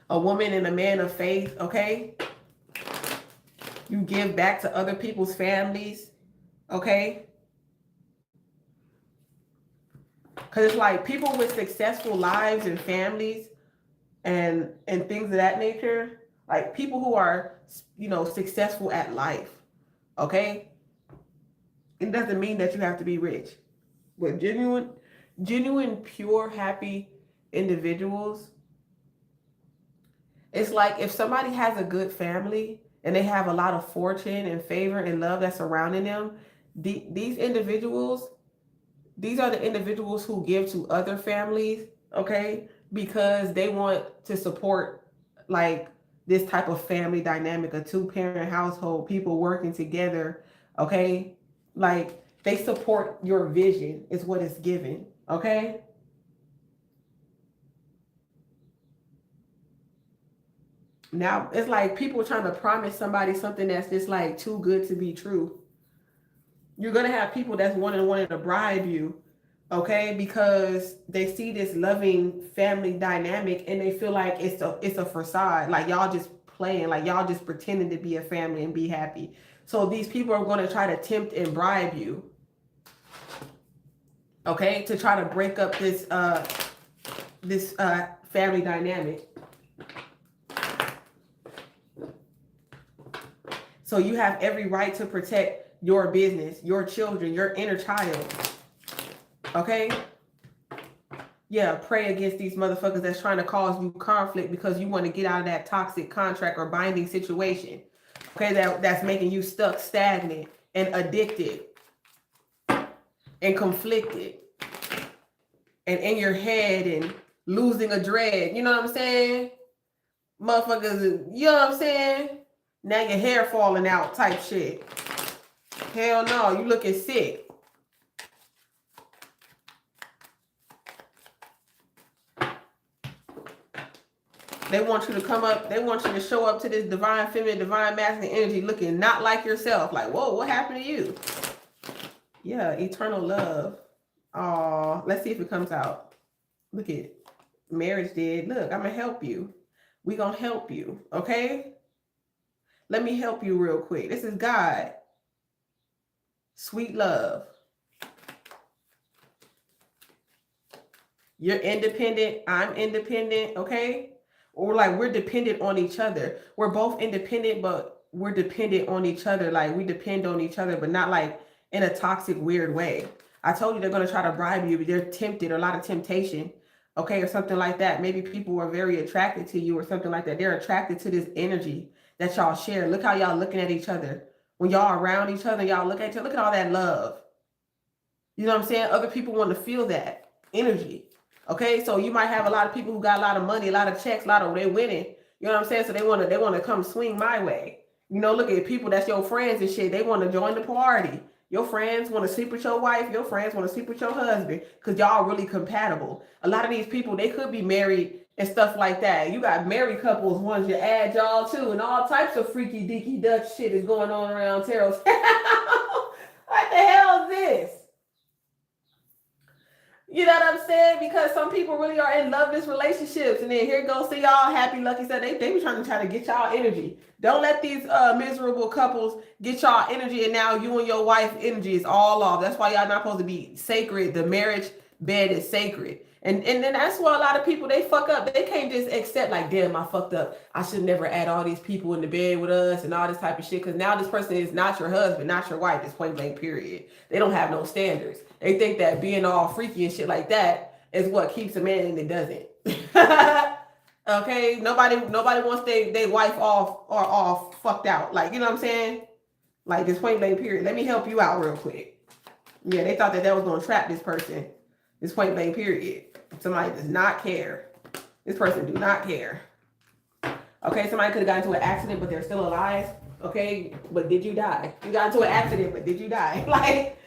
A woman and a man of faith, okay? You give back to other people's families, okay? Because it's like people with successful lives and families and things of that nature, like people who are, you know, successful at life, okay? It doesn't mean that you have to be rich. But genuine, pure, happy individuals, it's like if somebody has a good family and they have a lot of fortune and favor and love that's surrounding them, these individuals, these are the individuals who give to other families, okay? Because they want to support like this type of family dynamic, a two-parent household, people working together, okay? Like they support your vision is what it's given, okay? Now it's like people trying to promise somebody something that's just like too good to be true. You're gonna have people that's wanting to bribe you, okay, because they see this loving family dynamic and they feel like it's a facade, like y'all just playing, like y'all just pretending to be a family and be happy. So these people are going to try to tempt and bribe you, okay, to try to break up this family dynamic. So you have every right to protect your business, your children, your inner child. Okay? Yeah, pray against these motherfuckers that's trying to cause you conflict because you want to get out of that toxic contract or binding situation. Okay, that's making you stuck, stagnant, and addicted, and conflicted, and in your head and losing a dread. You know what I'm saying? Motherfuckers, you know what I'm saying? Now your hair falling out type shit. Hell no, you looking sick. They want you to come up, they want you to show up to this divine feminine, divine masculine energy looking not like yourself. Like, whoa, what happened to you? Yeah, eternal love. Oh, let's see if it comes out. Look at marriage did. Look, I'm gonna help you. We gonna help you, okay? Let me help you real quick. This is God. Sweet love. You're independent. I'm independent, okay? Or like we're dependent on each other. We're both independent, but we're dependent on each other. Like we depend on each other, but not like in a toxic, weird way. I told you they're going to try to bribe you, but they're tempted, a lot of temptation, okay, or something like that. Maybe people are very attracted to you or something like that. They're attracted to this energy that y'all share. Look how y'all looking at each other. When y'all around each other, y'all look at each other. Look at all that love. You know what I'm saying? Other people want to feel that energy. Okay, so you might have a lot of people who got a lot of money, a lot of checks, they winning. You know what I'm saying? So they want to come swing my way. You know, look at people that's your friends and shit. They want to join the party. Your friends want to sleep with your wife. Your friends want to sleep with your husband because y'all really compatible. A lot of these people, they could be married and stuff like that. You got married couples, ones you add y'all to, and all types of freaky deaky Dutch shit is going on around Tarot's. What the hell is this? You know what I'm saying? Because some people really are in loveless relationships, and then here goes to y'all happy, lucky. So they be trying to get y'all energy. Don't let these miserable couples get y'all energy, and now you and your wife energy is all off. That's why y'all not supposed to be sacred. The marriage bed is sacred. And then that's why a lot of people, they fuck up. They can't just accept like, damn, I fucked up. I should never add all these people in the bed with us and all this type of shit. Because now this person is not your husband, not your wife. It's point blank period. They don't have no standards. They think that being all freaky and shit like that is what keeps a man, and it doesn't. Okay? Nobody wants their wife off fucked out. Like, you know what I'm saying? Like this point blank period. Let me help you out real quick. Yeah, they thought that was going to trap this person. This point blank period. Somebody does not care. This person do not care. Okay, somebody could have gotten into an accident, but they're still alive. Okay, but did you die? You got into an accident, but did you die? Like,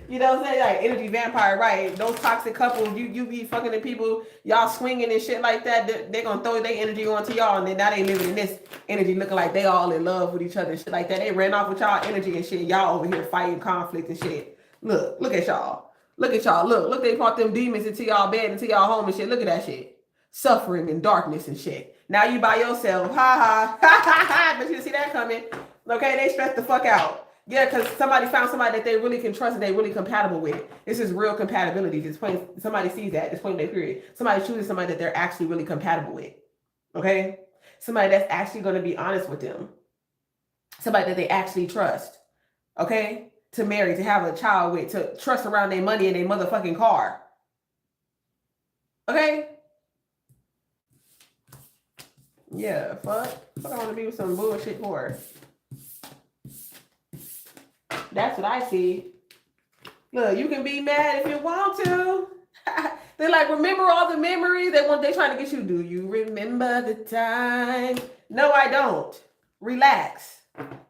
you know what I'm saying? Like energy vampire, right? Those toxic couples, you be fucking the people, y'all swinging and shit like that. They're gonna throw their energy onto y'all, and then now they living in this energy, looking like they all in love with each other and shit like that. They ran off with y'all energy and shit. Y'all over here fighting conflict and shit. Look at y'all. Look at y'all. Look, they brought them demons into y'all bed, into y'all home and shit. Look at that shit. Suffering and darkness and shit. Now you by yourself. Ha ha. Ha ha ha. But you see that coming. Okay, they stressed the fuck out. Yeah, because somebody found somebody that they really can trust and they really compatible with. This is real compatibility. This point, somebody sees that. This point in their period. Somebody chooses somebody that they're actually really compatible with. Okay? Somebody that's actually going to be honest with them. Somebody that they actually trust. Okay? to marry, to have a child with, to trust around their money and their motherfucking car. Okay? Yeah, fuck. I want to be with some bullshit for. That's what I see. Look, you can be mad if you want to. They're like, remember all the memories? They trying to get you. Do you remember the time? No, I don't. Relax.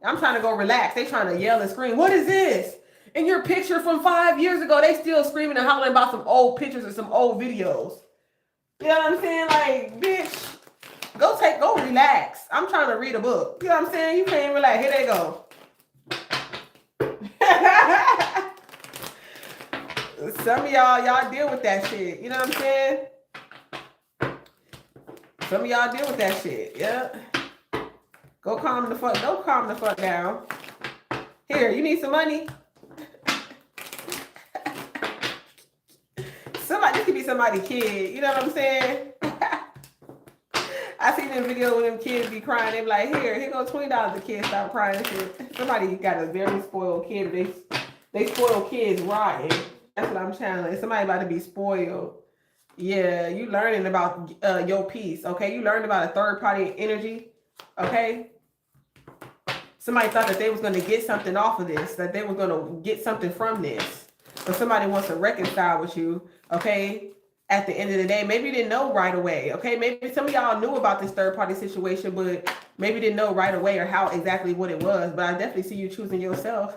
I'm trying to go relax. They trying to yell and scream. What is this? In your picture from 5 years ago, they still screaming and hollering about some old pictures and some old videos. You know what I'm saying? Like, bitch, go relax. I'm trying to read a book. You know what I'm saying? You can't relax. Here they go. Some of y'all deal with that shit. You know what I'm saying? Some of y'all deal with that shit. Yeah. Go calm the fuck down. Here, you need some money? This could be somebody's kid. You know what I'm saying? I seen them video when them kids be crying. They be like, here go $20. The kids stop crying and shit. Somebody got a very spoiled kid. They spoil kids rotten. That's what I'm channeling. Somebody about to be spoiled. Yeah, you learning about your peace, okay? You learned about a third-party energy, okay? Somebody thought that they was going to get something off of this, that they were going to get something from this. But somebody wants to reconcile with you, okay? At the end of the day, maybe you didn't know right away, okay? Maybe some of y'all knew about this third-party situation, but maybe didn't know right away or how exactly what it was. But I definitely see you choosing yourself.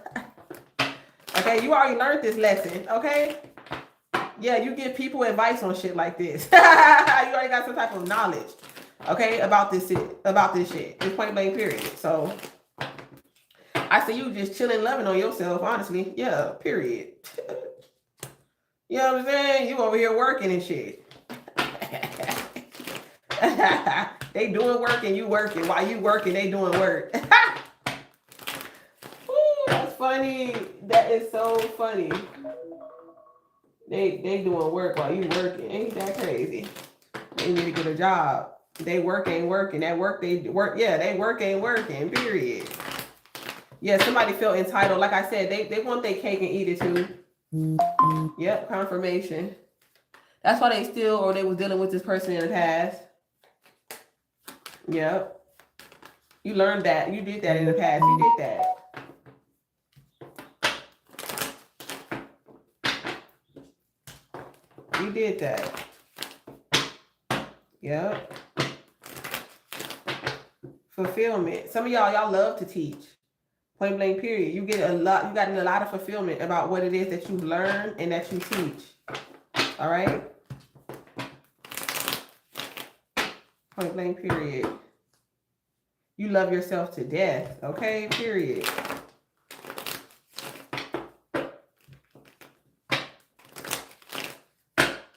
Okay, you already learned this lesson, okay? Yeah, you give people advice on shit like this. You already got some type of knowledge, okay, about this shit. It's point blank period. So I see you just chilling, loving on yourself, honestly. Yeah, period. You know what I'm saying? You over here working and shit. They doing work and you working. While you working, they doing work. That's funny. That is so funny. They doing work while you working. Ain't that crazy? They need to get a job. They work ain't working. That work they work. Yeah, they work ain't working. Period. Yeah, somebody feel entitled. Like I said, they want their cake and eat it too. Yep, confirmation. That's why they still, or they was dealing with this person in the past. Yep. You learned that. You did that in the past. You did that. You did that. Yep. Fulfillment. Some of y'all love to teach. Point blank period. You got a lot of fulfillment about what it is that you learn and that you teach. All right? Point blank period. You love yourself to death. Okay? Period.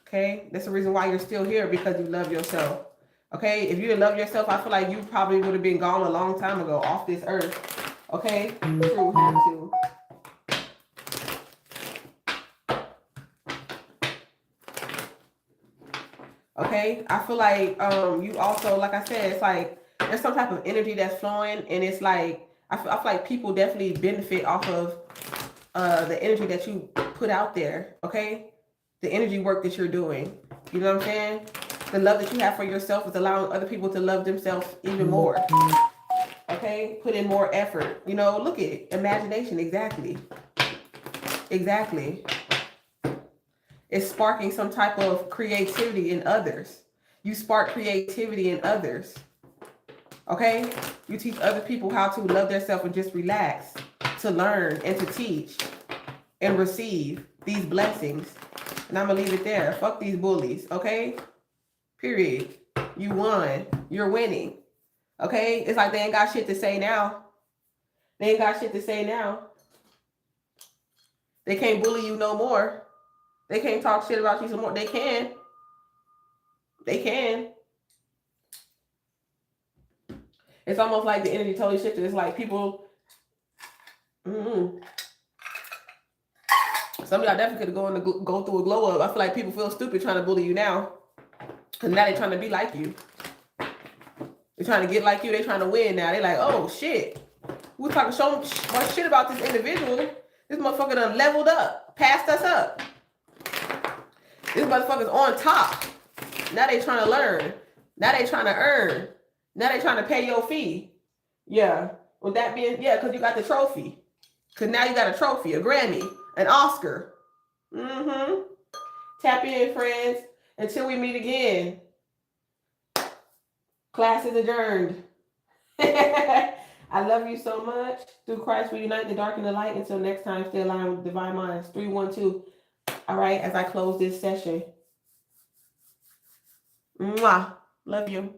Okay? That's the reason why you're still here, because you love yourself. Okay? If you didn't love yourself, I feel like you probably would have been gone a long time ago off this earth. Okay? True, have to. Okay? I feel like you also, like I said, it's like there's some type of energy that's flowing, and it's like I feel like people definitely benefit off of the energy that you put out there. Okay? The energy work that you're doing. You know what I'm saying? The love that you have for yourself is allowing other people to love themselves even more. Okay? Put in more effort. You know, look at it. Imagination. Exactly. Exactly. It's sparking some type of creativity in others. You spark creativity in others. Okay? You teach other people how to love themselves and just relax, to learn and to teach and receive these blessings. And I'm going to leave it there. Fuck these bullies. Okay? Period. You won. You're winning. Okay? It's like they ain't got shit to say now. They ain't got shit to say now. They can't bully you no more. They can't talk shit about you some more. They can. They can. It's almost like the energy totally shifted. It's like people... Some of y'all definitely could go through a glow up. I feel like people feel stupid trying to bully you now. Because now they're trying to be like you. They're trying to get like you. They're trying to win now. They're like, oh, shit. We're talking so much shit about this individual. This motherfucker done leveled up, passed us up. This motherfucker's on top. Now they trying to learn. Now they trying to earn. Now they trying to pay your fee. Yeah. With that being, yeah, because you got the trophy. Because now you got a trophy, a Grammy, an Oscar. Mm-hmm. Tap in, friends. Until we meet again. Class is adjourned. I love you so much. Through Christ, we unite the dark and the light. Until next time, stay aligned with divine minds. 312. All right, as I close this session. Mwah. Love you.